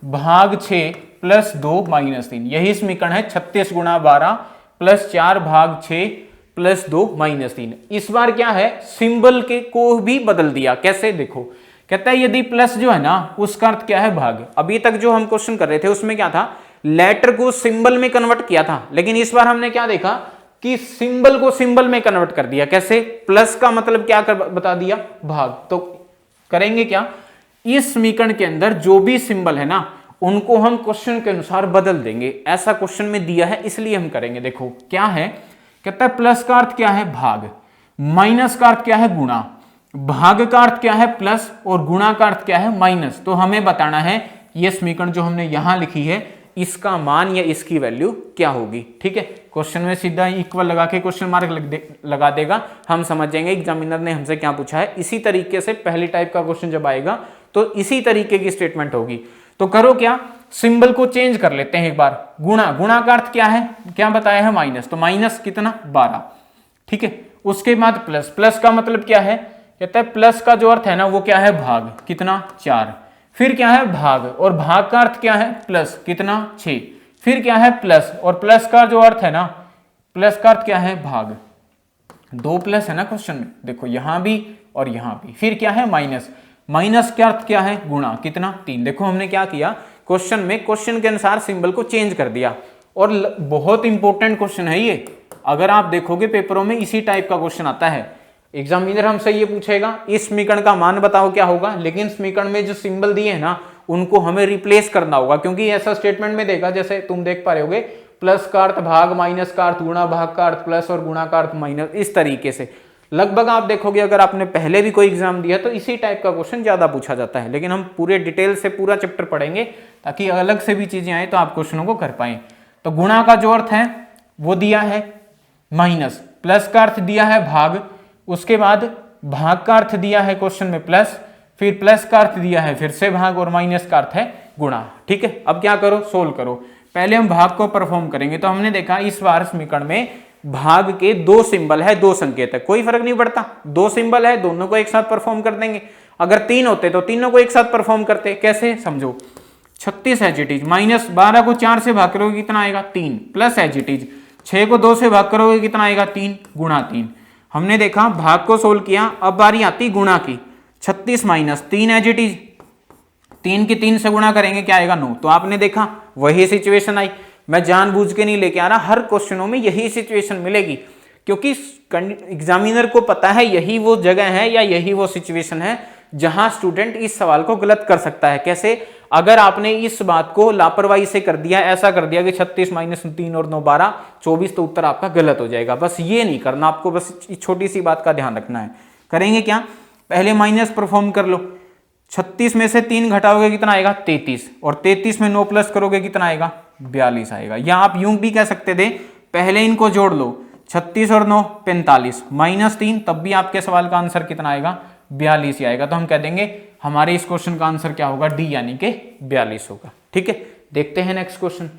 भाग 6 + 2 - 3। यही समीकरण है 36 × 12 +4 भाग 6 + 2 - 3। इस बार क्या है, सिंबल के को भी बदल दिया। कैसे, देखो कहता है यदि प्लस जो है ना उसका अर्थ क्या है, भाग। अभी तक जो हम क्वेश्चन कर रहे थे उसमें क्या था, लेटर को सिंबल में कन्वर्ट किया था, लेकिन इस बार हमने क्या देखा कि सिंबल को सिंबल में कन्वर्ट कर दिया। कैसे, प्लस का मतलब क्या बता दिया, भाग। तो करेंगे क्या, इस समीकरण के अंदर जो भी सिंबल है ना उनको हम क्वेश्चन के अनुसार बदल देंगे। ऐसा क्वेश्चन में दिया है इसलिए हम करेंगे। देखो क्या है, कहता है प्लस का अर्थ क्या है, भाग, माइनस का अर्थ क्या है, गुणा, भाग का अर्थ क्या है, प्लस, और गुणा का अर्थ क्या है, माइनस। तो हमें बताना है यह समीकरण जो हमने यहां लिखी है इसका मान या इसकी वैल्यू क्या होगी। ठीक है, क्वेश्चन में सीधा इक्वल लगा के क्वेश्चन मार्क लगा देगा, हम समझ जाएंगे एग्जामिनर ने हमसे क्या पूछा है। इसी तरीके से पहली टाइप का क्वेश्चन जब आएगा तो इसी तरीके की स्टेटमेंट होगी। तो करो क्या, सिंबल को चेंज कर लेते हैं एक बार। गुणा, गुणा का अर्थ क्या है, क्या बताया है, माइनस। तो माइनस कितना, 12। ठीक है, उसके बाद प्लस, प्लस का मतलब क्या है, कहता है प्लस का जो अर्थ है ना वो क्या है, भाग, कितना, 4। फिर क्या है, भाग, और भाग का अर्थ क्या है, प्लस, कितना, 6। फिर क्या है, प्लस, और प्लस का जो अर्थ है ना, प्लस का अर्थ क्या है, भाग। 2 प्लस है ना क्वेश्चन में, देखो यहां भी और यहां भी। फिर क्या है, माइनस, माइनस का अर्थ क्या है, गुणा, कितना, 3। देखो हमने क्या किया, क्वेश्चन में क्वेश्चन के अनुसार सिंबल को चेंज कर दिया। और बहुत इंपॉर्टेंट क्वेश्चन है ये, अगर आप देखोगे पेपरों में इसी टाइप का क्वेश्चन आता है। एग्जामिनर हमसे ये पूछेगा इस समीकरण का मान बताओ क्या होगा, लेकिन समीकरण में जो सिंबल दिए हैं ना उनको हमें रिप्लेस करना होगा, क्योंकि ऐसा स्टेटमेंट में देगा, जैसे तुम देख पा रहे होगे, प्लस का अर्थ भाग, माइनस का अर्थ गुणा, भाग का अर्थ प्लस और गुणा का अर्थ माइनस। इस तरीके से लगभग आप देखोगे, अगर आपने पहले भी कोई एग्जाम दिया तो इसी टाइप का क्वेश्चन ज्यादा पूछा जाता है। लेकिन हम पूरे डिटेल से पूरा चैप्टर पढ़ेंगे ताकि अलग से भी चीजें आए तो आप क्वेश्चनों को कर पाए। तो गुणा का जो अर्थ है वो दिया है माइनस, प्लस का अर्थ दिया है भाग, उसके बाद भाग का अर्थ दिया है क्वेश्चन में प्लस, फिर प्लस का अर्थ दिया है फिर से भाग, और माइनस का अर्थ है गुणा। ठीक है, अब क्या करो, सोल्व करो। पहले हम भाग को परफॉर्म करेंगे। तो हमने देखा इस बार समीकरण में भाग के 2 सिंबल है, 2 संकेत है, कोई फर्क नहीं पड़ता। 2 सिंबल है, दोनों को एक साथ परफॉर्म कर देंगे। अगर 3 होते तो तीनों को एक साथ परफॉर्म करते। कैसे, समझो, 36 एज इट इज, माइनस 12 को 4 से भाग करोगे कितना आएगा, 3, प्लस एज इट इज 6 को 2 से भाग करोगे कितना आएगा, 3, गुणा 3। हमने देखा भाग को सोल्व किया, अब बारी आती गुणा की। 36 - 3 एज इट इज, 3 की 3 से गुणा करेंगे क्या आएगा, 9। तो आपने देखा वही सिचुएशन आई। मैं जानबूझ के नहीं लेके आ रहा, हर क्वेश्चनों में यही सिचुएशन मिलेगी, क्योंकि एग्जामिनर को पता है यही वो जगह है या यही वो सिचुएशन है जहां स्टूडेंट इस सवाल को गलत कर सकता है। कैसे, अगर आपने इस बात को लापरवाही से कर दिया, ऐसा कर दिया कि 36 - 3 और 9 12 24, तो उत्तर आपका गलत हो जाएगा। बस ये नहीं करना आपको, बस छोटी सी बात का ध्यान रखना है। करेंगे क्या, पहले माइनस परफॉर्म कर लो। 36 में से 3 घटाओगे कितना आएगा, 33, और 33 में 9 प्लस करोगे कितना आएगा, 42 आएगा। या आप यूं भी कह सकते थे, पहले इनको जोड़ लो, 36 और 9 45, -3, तब भी आपके सवाल का आंसर कितना आएगा, 42 ही आएगा। तो हम कह देंगे हमारे इस क्वेश्चन का आंसर क्या होगा, डी यानी कि 42 होगा। ठीक है, देखते हैं नेक्स्ट क्वेश्चन।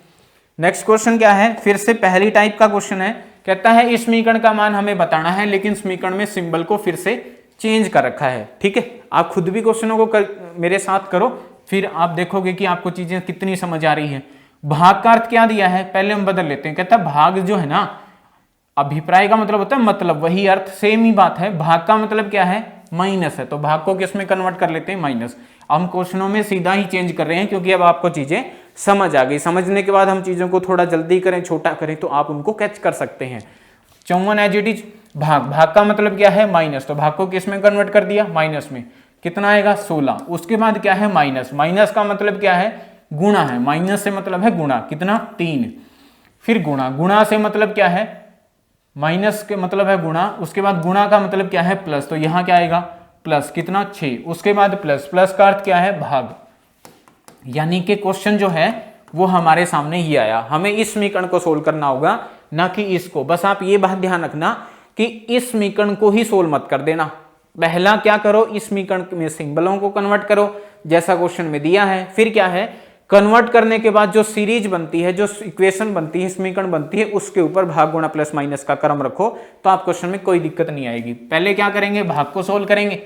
नेक्स्ट क्वेश्चन क्या है, फिर से पहली टाइप का क्वेश्चन है। कहता है इस समीकरण का मान हमें बताना है, लेकिन समीकरण में सिंबल को फिर से चेंज कर रखा है। ठीक है, आप खुद भी क्वेश्चनों को मेरे साथ करो, फिर आप देखोगे कि आपको चीजें कितनी समझ आ रही है। भाग का अर्थ क्या दिया है, पहले हम बदल लेते हैं। कहता है भाग जो है ना, अभिप्राय का मतलब होता है मतलब, वही अर्थ सेम ही बात है। भाग का मतलब क्या है, माइनस है, तो भाग को किस में कन्वर्ट कर लेते हैं, माइनस। हम क्वेश्चनों में सीधा ही चेंज कर रहे हैं, क्योंकि अब आपको चीजें समझ आ गई। समझने के बाद हम चीजों को थोड़ा जल्दी करें, छोटा करें, तो आप उनको कैच कर सकते हैं। 54 एज इट इज। भाग का मतलब क्या है, माइनस, तो भाग को किस में कन्वर्ट कर दिया, माइनस में। कितना आएगा, 16। उसके बाद क्या है, माइनस। माइनस का मतलब क्या है, गुणा है। माइनस से मतलब है गुणा, कितना, 3। फिर गुणा से मतलब क्या है, माइनस के मतलब है गुणा। उसके बाद गुणा का मतलब क्या है, प्लस, तो यहां क्या आएगा, प्लस, कितना, 6। उसके बाद प्लस का अर्थ क्या है, भाग। यानी कि क्वेश्चन जो है वो हमारे सामने ये आया। हमें इस समीकरण को सोल्व करना होगा, ना कि इसको। बस आप ये बात ध्यान रखना कि इस समीकरण को ही सोल्व मत कर देना। पहला क्या करो, इस समीकरण में सिंबलों को कन्वर्ट करो, जैसा क्वेश्चन में दिया है। फिर क्या है, कन्वर्ट करने के बाद जो सीरीज बनती है, जो इक्वेशन बनती है, समीकरण बनती है, उसके ऊपर भाग गुणा प्लस माइनस का क्रम रखो, तो आप क्वेश्चन में कोई दिक्कत नहीं आएगी। पहले क्या करेंगे, भाग को सोल्व करेंगे।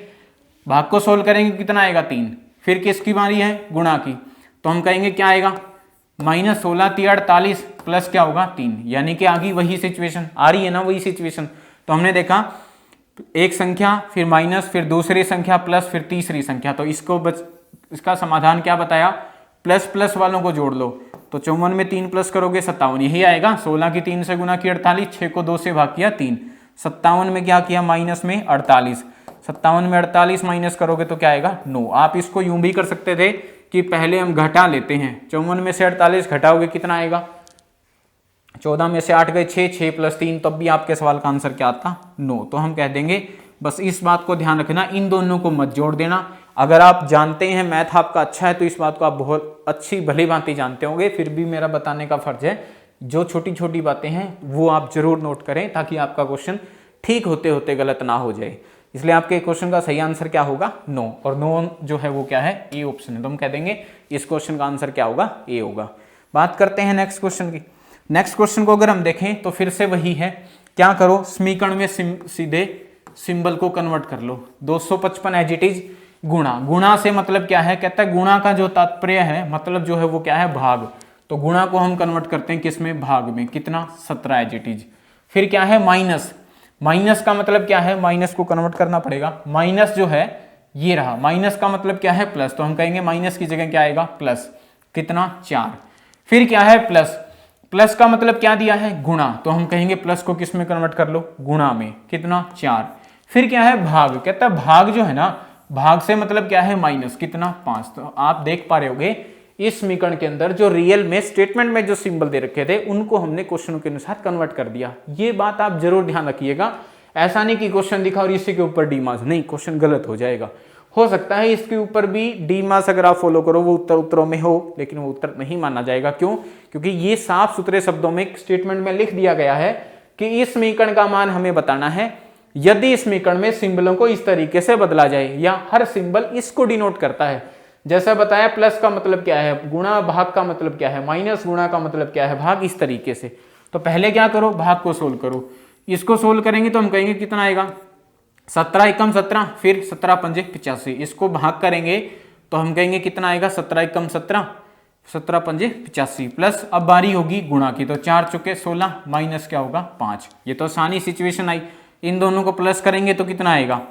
भाग को सोल्व करेंगे, कितना आएगा, 3। फिर किसकी बारी है, गुणा की, तो हम कहेंगे क्या आएगा, -16 × 48 प्लस क्या होगा, 3। यानी कि आगे वही सिचुएशन आ रही है ना, वही सिचुएशन। तो हमने देखा एक संख्या, फिर माइनस, फिर दूसरी संख्या, प्लस, फिर तीसरी संख्या। तो इसका समाधान क्या बताया, प्लस प्लस वालों को जोड़ लो। तो 54 में 3 प्लस करोगे 57, यही आएगा। 16 की 3 से गुना की 48, 6 को 2 से भाग किया 3। 57 में क्या किया, माइनस में 48। 57 में 48 माइनस करोगे तो क्या आएगा, 9। आप इसको यूं भी कर सकते थे कि पहले हम घटा लेते हैं। 54 में से 48 घटाओगे, कितना आएगा, 14 में से 8 गए 6, 6 + 3, तब भी आपके सवाल का आंसर क्या आता, 9। तो हम कह देंगे, बस इस बात को ध्यान रखना, इन दोनों को मत जोड़ देना। अगर आप जानते हैं, मैथ आपका अच्छा है, तो इस बात को आप बहुत अच्छी भली भांति जानते होंगे, फिर भी मेरा बताने का फर्ज है। जो छोटी छोटी बातें हैं वो आप जरूर नोट करें, ताकि आपका क्वेश्चन ठीक होते होते गलत ना हो जाए। इसलिए आपके क्वेश्चन का सही आंसर क्या होगा, 9। और 9 जो है वो क्या है, ए ऑप्शन है। तो हम कह देंगे इस क्वेश्चन का आंसर क्या होगा, ए होगा। बात करते हैं नेक्स्ट क्वेश्चन की। नेक्स्ट क्वेश्चन को अगर हम देखें तो फिर से वही है, क्या करो, समीकरण में सीधे सिंबल को कन्वर्ट कर लो। 255 एज इट इज। गुणा से मतलब क्या है, कहता है गुणा का जो तात्पर्य है, मतलब जो है वो क्या है, भाग। तो गुणा को हम कन्वर्ट करते हैं किस में, भाग में। कितना, 17 एज इट इज। फिर क्या है, माइनस का मतलब क्या है, माइनस को कन्वर्ट करना पड़ेगा। माइनस जो है ये रहा, माइनस का मतलब क्या है, प्लस, तो हम कहेंगे माइनस की जगह क्या आएगा, प्लस। कितना, 4। फिर क्या है, प्लस का मतलब क्या दिया है, गुणा, तो हम कहेंगे प्लस को किस में कन्वर्ट कर लो, गुणा में। कितना, 4। फिर क्या है, भाग। कहता है भाग जो है ना, भाग से मतलब क्या है, माइनस। कितना, 5। तो आप देख पा रहे होगे इस समीकरण के अंदर जो रियल में स्टेटमेंट में जो सिंबल दे रखे थे, उनको हमने क्वेश्चनों के अनुसार कन्वर्ट कर दिया। ये बात आप जरूर ध्यान रखिएगा। ऐसा नहीं कि क्वेश्चन दिखा और इसी के ऊपर डी मार्क्स, नहीं, क्वेश्चन गलत हो जाएगा। हो सकता है इसके ऊपर भी डी मार्क्स अगर आप फॉलो करो वो उत्तरों में हो, लेकिन वो उत्तर नहीं माना जाएगा। क्यों, क्योंकि ये साफ सुथरे शब्दों में स्टेटमेंट में लिख दिया गया है कि इस समीकरण का मान हमें बताना है यदि इस समीकरण में सिंबलों को इस तरीके से बदला जाए, या हर सिंबल इसको डिनोट करता है। जैसा बताया, प्लस का मतलब क्या है, गुणा, भाग का मतलब क्या है, माइनस, गुणा का मतलब क्या है, भाग, इस तरीके से। तो पहले क्या करो, भाग को सोल्व करो। इसको सोल्व करेंगे तो हम कहेंगे कितना आएगा, 17 एकम 17, फिर 17 पंजे 85। इसको भाग करेंगे तो हम कहेंगे कितना आएगा, 17 एकम 17, 17 पंजे 85। प्लस अब बारी होगी गुणा की, तो 4 चुके 16, माइनस क्या होगा, 5। ये तो आसानी सिचुएशन आई। इन दोनों को प्लस करेंगे तो कितना आएगा,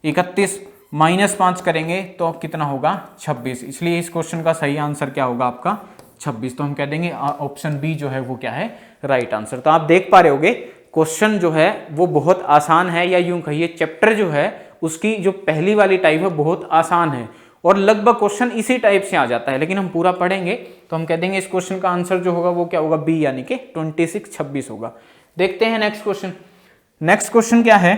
31, माइनस 5 करेंगे तो कितना होगा, 26। इसलिए इस क्वेश्चन का सही आंसर क्या होगा आपका, 26। तो हम कह देंगे ऑप्शन बी जो है वो क्या है, राइट आंसर। तो आप देख पा रहे होगे क्वेश्चन जो है वो बहुत आसान है, या यूं कहिए चैप्टर जो है उसकी जो पहली वाली टाइप है बहुत आसान है, और लगभग क्वेश्चन इसी टाइप से आ जाता है। लेकिन हम पूरा पढ़ेंगे तो हम कह देंगे इस क्वेश्चन का आंसर जो होगा वो क्या होगा, बी, यानी कि 26, 26 होगा। देखते हैं नेक्स्ट क्वेश्चन। नेक्स्ट क्वेश्चन क्या है,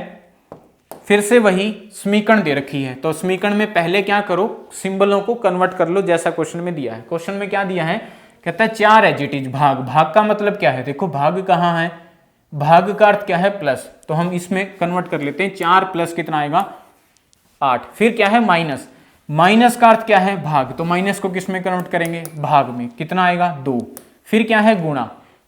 फिर से वही समीकरण दे रखी है। तो समीकरण में पहले क्या करो, सिंबलों को कन्वर्ट कर लो, जैसा क्वेश्चन में दिया है। क्वेश्चन में क्या दिया है, कहता है 4 एज इट इज। भाग का मतलब क्या है, देखो भाग कहाँ है, भाग का अर्थ क्या है, प्लस, तो हम इसमें कन्वर्ट कर लेते हैं। 4 प्लस कितना आएगा, 8। फिर क्या है, माइनस का अर्थ क्या है, भाग, तो माइनस को किस में कन्वर्ट करेंगे, भाग में। कितना आएगा, 2। फिर क्या है,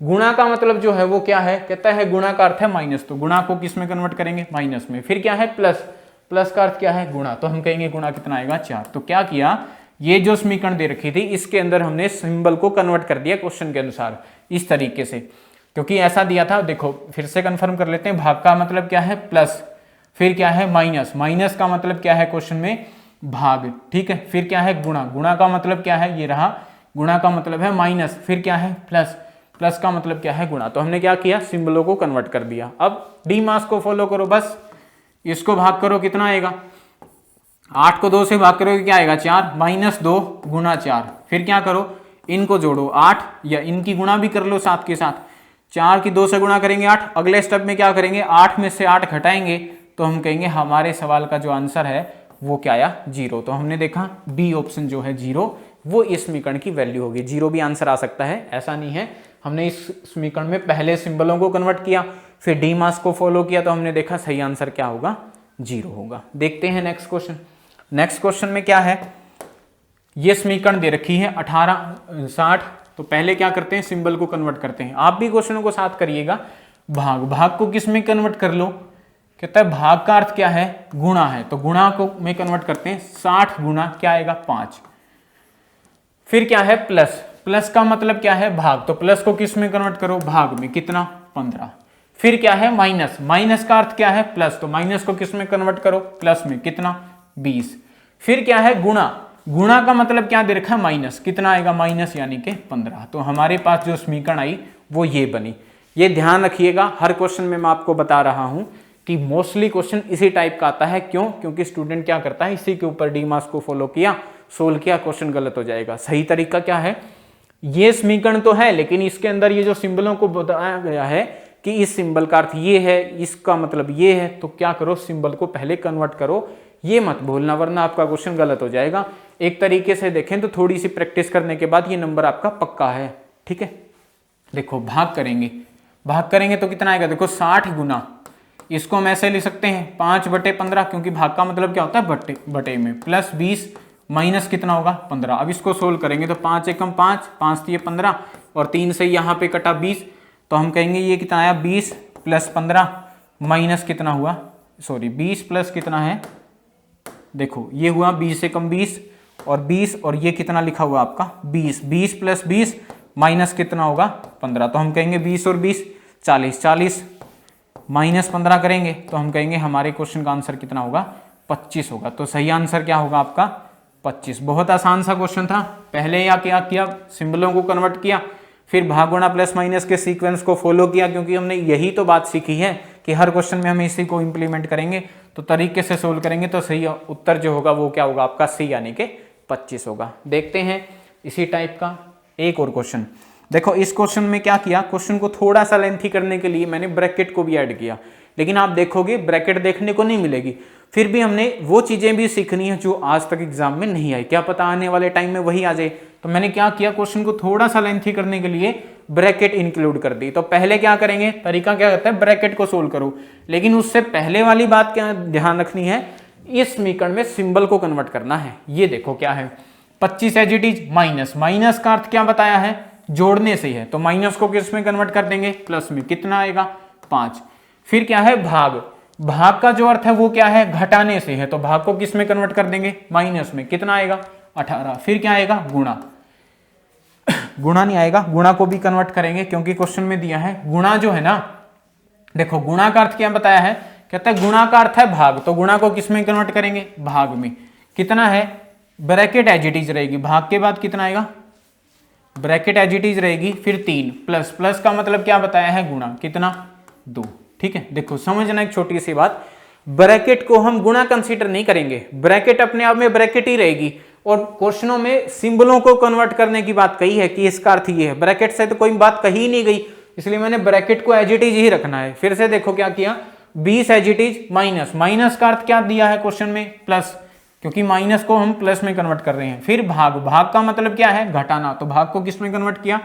गुणा का मतलब जो है वो क्या है, कहता है गुणा का अर्थ है माइनस, तो गुणा को किस में कन्वर्ट करेंगे, माइनस में। फिर क्या है प्लस, प्लस का अर्थ क्या है गुणा, तो हम कहेंगे गुणा कितना आएगा 4। तो क्या किया, ये जो समीकरण दे रखी थी इसके अंदर हमने सिंबल को कन्वर्ट कर दिया क्वेश्चन के अनुसार इस तरीके से, क्योंकि ऐसा दिया था। देखो फिर से कंफर्म कर लेते हैं, भाग का मतलब क्या है प्लस, फिर क्या है माइनस, माइनस का मतलब क्या है क्वेश्चन में भाग, ठीक है। फिर क्या है गुणा, गुणा का मतलब क्या है, ये रहा, गुणा का मतलब है माइनस, फिर क्या है प्लस, प्लस का मतलब क्या है गुणा। तो हमने क्या किया, सिंबलों को कन्वर्ट कर दिया। अब डी मास को फॉलो करो, बस इसको भाग करो, कितना आएगा, 8 को 2 से भाग करोगे क्या आएगा 4, माइनस 2 गुना 4। फिर क्या करो, इनको जोड़ो 8, या इनकी गुणा भी कर लो साथ के साथ, 4 की 2 से गुणा करेंगे 8। अगले स्टेप में क्या करेंगे, 8 में से 8 घटाएंगे तो हम कहेंगे हमारे सवाल का जो आंसर है वो क्या आया 0। तो हमने देखा बी ऑप्शन जो है 0 वो इस समीकरण की वैल्यू होगी। 0 भी आंसर आ सकता है, ऐसा नहीं है। हमने इस समीकरण में पहले सिंबलों को कन्वर्ट किया, फिर डी मास को फॉलो किया, तो हमने देखा सही आंसर क्या होगा 0 होगा। देखते हैं नेक्स्ट क्वेश्चन। नेक्स्ट क्वेश्चन में क्या है, ये समीकरण दे रखी है 18 60। तो पहले क्या करते हैं, सिंबल को कन्वर्ट करते हैं। आप भी क्वेश्चनों को साथ करिएगा। भाग, भाग को किस में कन्वर्ट कर लो, कहता है भाग का अर्थ क्या है गुणा है, तो गुणा को में कन्वर्ट करते हैं, 60 गुणा क्या आएगा 5। फिर क्या है प्लस, प्लस का मतलब क्या है भाग, तो प्लस को किस में कन्वर्ट करो, भाग में, कितना 15। फिर क्या है माइनस, माइनस का अर्थ क्या है प्लस, तो माइनस को किस में कन्वर्ट करो, प्लस में, कितना 20। फिर क्या है गुणा, गुणा का मतलब क्या दे रखा है माइनस, कितना आएगा माइनस यानी कि 15। तो हमारे पास जो समीकरण आई वो ये बनी। ये ध्यान रखिएगा, हर क्वेश्चन में मैं आपको बता रहा हूं कि मोस्टली क्वेश्चन इसी टाइप का आता है। क्यों, क्योंकि स्टूडेंट क्या करता है, इसी के ऊपर डी मास को फॉलो किया, सोल्व किया, क्वेश्चन गलत हो जाएगा। सही तरीका क्या है, ये समीकरण तो है लेकिन इसके अंदर ये जो सिंबलों को बताया गया है कि इस सिंबल का अर्थ ये है, इसका मतलब ये है, तो क्या करो सिंबल को पहले कन्वर्ट करो, ये मत भूलना वरना आपका क्वेश्चन गलत हो जाएगा। एक तरीके से देखें तो थोड़ी सी प्रैक्टिस करने के बाद ये नंबर आपका पक्का है, ठीक है। देखो भाग करेंगे, भाग करेंगे तो कितना आएगा, देखो 60 गुना, इसको हम ऐसे लिख सकते हैं 5/15, क्योंकि भाग का मतलब क्या होता है बटे, बटे में, प्लस 20 माइनस कितना होगा 15। अब इसको सोल्व करेंगे तो 5 एकम 5, 5 दिए 15 और 3 से यहाँ पे कटा 20, तो हम कहेंगे ये कितना आया 20 प्लस 15 माइनस कितना हुआ, सॉरी 20 प्लस कितना है, देखो ये हुआ 20 एकम 20 और 20 और ये कितना लिखा हुआ आपका 20, 20 प्लस 20 माइनस कितना होगा 15। तो हम कहेंगे 20 और 20 40, 40 माइनस 15 करेंगे तो हम कहेंगे हमारे क्वेश्चन का आंसर कितना होगा 25 होगा। तो सही आंसर क्या होगा आपका 25। बहुत आसान सा क्वेश्चन था। पहले या क्या किया, सिंबलों को कन्वर्ट किया, फिर भाग गुणा प्लस माइनस के सीक्वेंस को फॉलो किया, क्योंकि हमने यही तो बात सीखी है कि हर क्वेश्चन में हम इसी को इंप्लीमेंट करेंगे, तो तरीके से सोल्व करेंगे तो सही उत्तर जो होगा वो क्या होगा आपका सी यानी कि 25 होगा। देखते हैं इसी टाइप का एक और क्वेश्चन। देखो इस क्वेश्चन में क्या किया, क्वेश्चन को थोड़ा सा लेंथी करने के लिए मैंने ब्रैकेट को भी ऐड किया, लेकिन आप देखोगे ब्रैकेट देखने को नहीं मिलेगी। फिर भी हमने वो चीजें भी सीखनी है जो आज तक एग्जाम में नहीं आई, क्या पता आने वाले टाइम में वही आ जाए। तो मैंने क्या किया, क्वेश्चन को थोड़ा सा लेंथी करने के लिए ब्रैकेट इंक्लूड कर दी। तो पहले क्या करेंगे, तरीका क्या कहता है, ब्रैकेट को सोल्व करो, लेकिन उससे पहले वाली बात क्या ध्यान रखनी है, इस समीकरण में सिंबल को कन्वर्ट करना है। ये देखो क्या है 25 as it is, minus, minus का अर्थ क्या बताया है, जोड़ने से है, तो माइनस को किस में कन्वर्ट कर देंगे, प्लस में, कितना आएगा 5। फिर क्या है भाग, भाग का जो अर्थ है वो क्या है, घटाने से है, तो भाग को किस में कन्वर्ट कर देंगे, माइनस में, कितना आएगा 18। फिर क्या आएगा गुणा, गुणा नहीं आएगा, गुणा को भी कन्वर्ट करेंगे क्योंकि क्वेश्चन में दिया है गुणा जो है ना, देखो गुणा का अर्थ क्या बताया है, कहता है गुणा का अर्थ है भाग, तो गुणा को किस में कन्वर्ट करेंगे, भाग में, कितना है, ब्रैकेट एज इट इज रहेगी, भाग के बाद कितना आएगा, ब्रैकेट एज इट इज रहेगी, फिर 3 प्लस, प्लस का मतलब क्या बताया है गुणा, कितना 2। ठीक है, देखो समझना एक छोटी सी बात, ब्रैकेट को हम गुणा कंसीडर नहीं करेंगे, ब्रैकेट अपने आप में ब्रैकेट ही रहेगी, और क्वेश्चनों में सिंबलों को कन्वर्ट करने की बात कही है कि इसका अर्थ ये है, ब्रैकेट से तो कोई बात कही नहीं गई, इसलिए मैंने ब्रैकेट को एज इट इज ही रखना है। फिर से देखो क्या किया, 20 as it is, minus, minus का अर्थ क्या दिया है क्वेश्चन में, प्लस, क्योंकि माइनस को हम प्लस में कन्वर्ट कर रहे हैं। फिर भाग, भाग का मतलब क्या है, घटाना, तो भाग को किस में कन्वर्ट किया,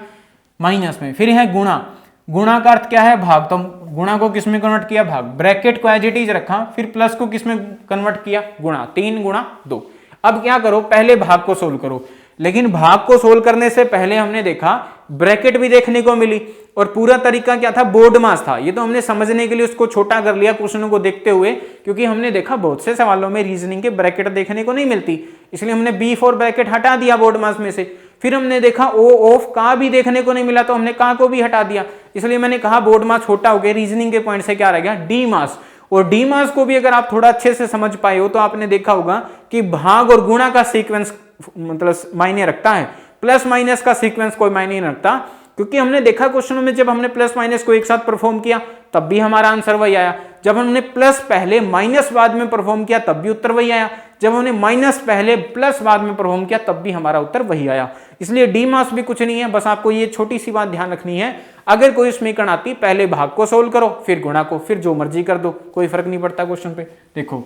माइनस में। फिर है गुणा, गुणा का अर्थ क्या है भाग, तो गुणा को किस में कन्वर्ट किया, भाग, ब्रैकेट को एज इट इज रखा, फिर प्लस को किस में कन्वर्ट किया, गुणा, 3 गुणा 2। अब क्या करो, पहले भाग को सोल्व करो, लेकिन भाग को सोल्व करने से पहले हमने देखा ब्रैकेट भी देखने को मिली, और पूरा तरीका क्या था, बोर्ड मास था। ये तो हमने समझने के लिए उसको छोटा कर लिया क्वेश्चनों को देखते हुए, क्योंकि हमने देखा बहुत से सवालों में रीजनिंग के ब्रैकेट देखने को नहीं मिलती, इसलिए हमने B4 ब्रैकेट हटा दिया बोर्ड मास में से। फिर हमने देखा ओ ऑफ का भी देखने को नहीं मिला, तो हमने का को भी हटा दिया, इसलिए मैंने कहा बोर्ड मास छोटा हो गया, रीजनिंग के पॉइंट से क्या रह गया, डी मास। और डी मास को भी अगर आप थोड़ा अच्छे से समझ पाए हो तो आपने देखा होगा कि भाग और गुणा का सीक्वेंस मतलब मायने रखता है, प्लस माइनस का सीक्वेंस कोई मायने नहीं रखता, क्योंकि हमने देखा क्वेश्चनों में जब हमने प्लस माइनस को एक साथ परफॉर्म किया तब भी हमारा आंसर वही आया, जब हमने प्लस पहले माइनस बाद में परफॉर्म किया तब भी उत्तर वही आया, जब हमने माइनस पहले प्लस बाद में परफॉर्म किया तब भी हमारा उत्तर वही आया। इसलिए डी मास भी कुछ नहीं है, बस आपको ये छोटी सी बात ध्यान रखनी है, अगर कोई समीकरण आती पहले भाग को सोल्व करो फिर गुणा को, फिर जो मर्जी कर दो, कोई फर्क नहीं पड़ता क्वेश्चन पे। देखो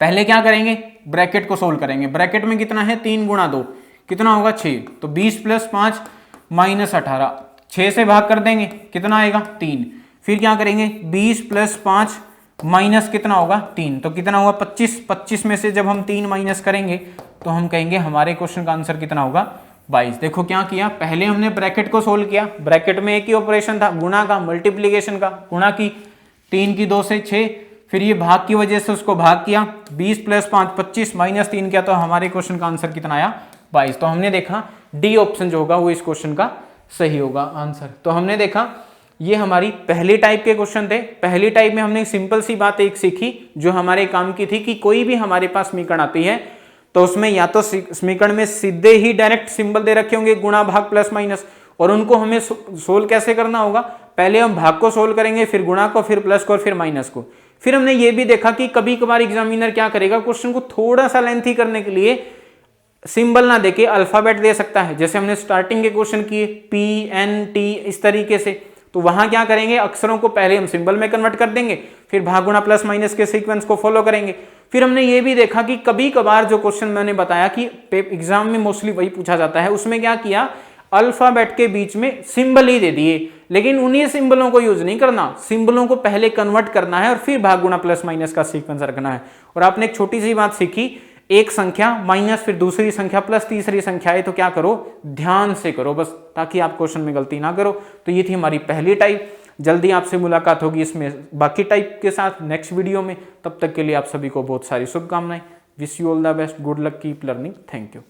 पहले क्या करेंगे, ब्रैकेट को सोल्व करेंगे। ब्रैकेट में कितना है, 3 गुणा 2 कितना होगा 6, तो 20 + 5 - 18, 6 से भाग कर देंगे कितना आएगा 3। फिर क्या करेंगे 20 + 5 माइनस कितना होगा 3, तो कितना होगा 25। 25 में से जब हम 3 माइनस करेंगे तो हम कहेंगे हमारे क्वेश्चन का आंसर कितना होगा 22। देखो क्या किया, पहले हमने ब्रैकेट को सोल्व किया, ब्रैकेट में एक ही ऑपरेशन था गुणा का, मल्टीप्लीकेशन का, गुणा की 3 की 2 से 6, फिर ये भाग की वजह से उसको भाग किया, 20 + 5 25 - 3 किया, तो हमारे क्वेश्चन का आंसर कितना आया 22। तो हमने देखा डी ऑप्शन जो होगा वो इस क्वेश्चन का सही होगा आंसर। तो हमने देखा ये हमारी पहली टाइप के क्वेश्चन थे। पहली टाइप में हमने सिंपल सी बात एक सीखी जो हमारे काम की थी कि कोई भी हमारे पास समीकरण आती है तो उसमें या तो समीकरण में सीधे ही डायरेक्ट सिंबल दे रखे होंगे गुणा भाग प्लस माइनस, और उनको हमें सोल्व कैसे करना होगा, पहले हम भाग को सोल्व करेंगे, फिर गुणा को, फिर प्लस को, और फिर माइनस को। फिर हमने ये भी देखा कि कभी कभार एग्जामिनर क्या करेगा, क्वेश्चन को थोड़ा सा लेंथी करने के लिए सिंबल ना देके अल्फाबेट दे सकता है, जैसे हमने स्टार्टिंग के क्वेश्चन किए PNT इस तरीके से, तो वहां क्या करेंगे अक्षरों को पहले हम सिंबल में कन्वर्ट कर देंगे, फिर भाग गुणा प्लस माइनस के सीक्वेंस को फॉलो करेंगे। फिर हमने ये भी देखा कि कभी कभार जो क्वेश्चन मैंने बताया कि एग्जाम में मोस्टली वही पूछा जाता है, उसमें क्या किया अल्फाबेट के बीच में सिंबल ही दे दिए, लेकिन उन्हीं सिंबलों को यूज नहीं करना, सिंबलों को पहले कन्वर्ट करना है और फिर भाग गुणा प्लस माइनस का सीक्वेंस रखना है। और आपने एक छोटी सी बात सीखी, एक संख्या माइनस फिर दूसरी संख्या प्लस तीसरी संख्या है, तो क्या करो ध्यान से करो बस, ताकि आप क्वेश्चन में गलती ना करो। तो ये थी हमारी पहली टाइप। जल्दी आपसे मुलाकात होगी इसमें बाकी टाइप के साथ नेक्स्ट वीडियो में। तब तक के लिए आप सभी को बहुत सारी शुभकामनाएं। Wish you all the best, good luck, keep learning, thank you.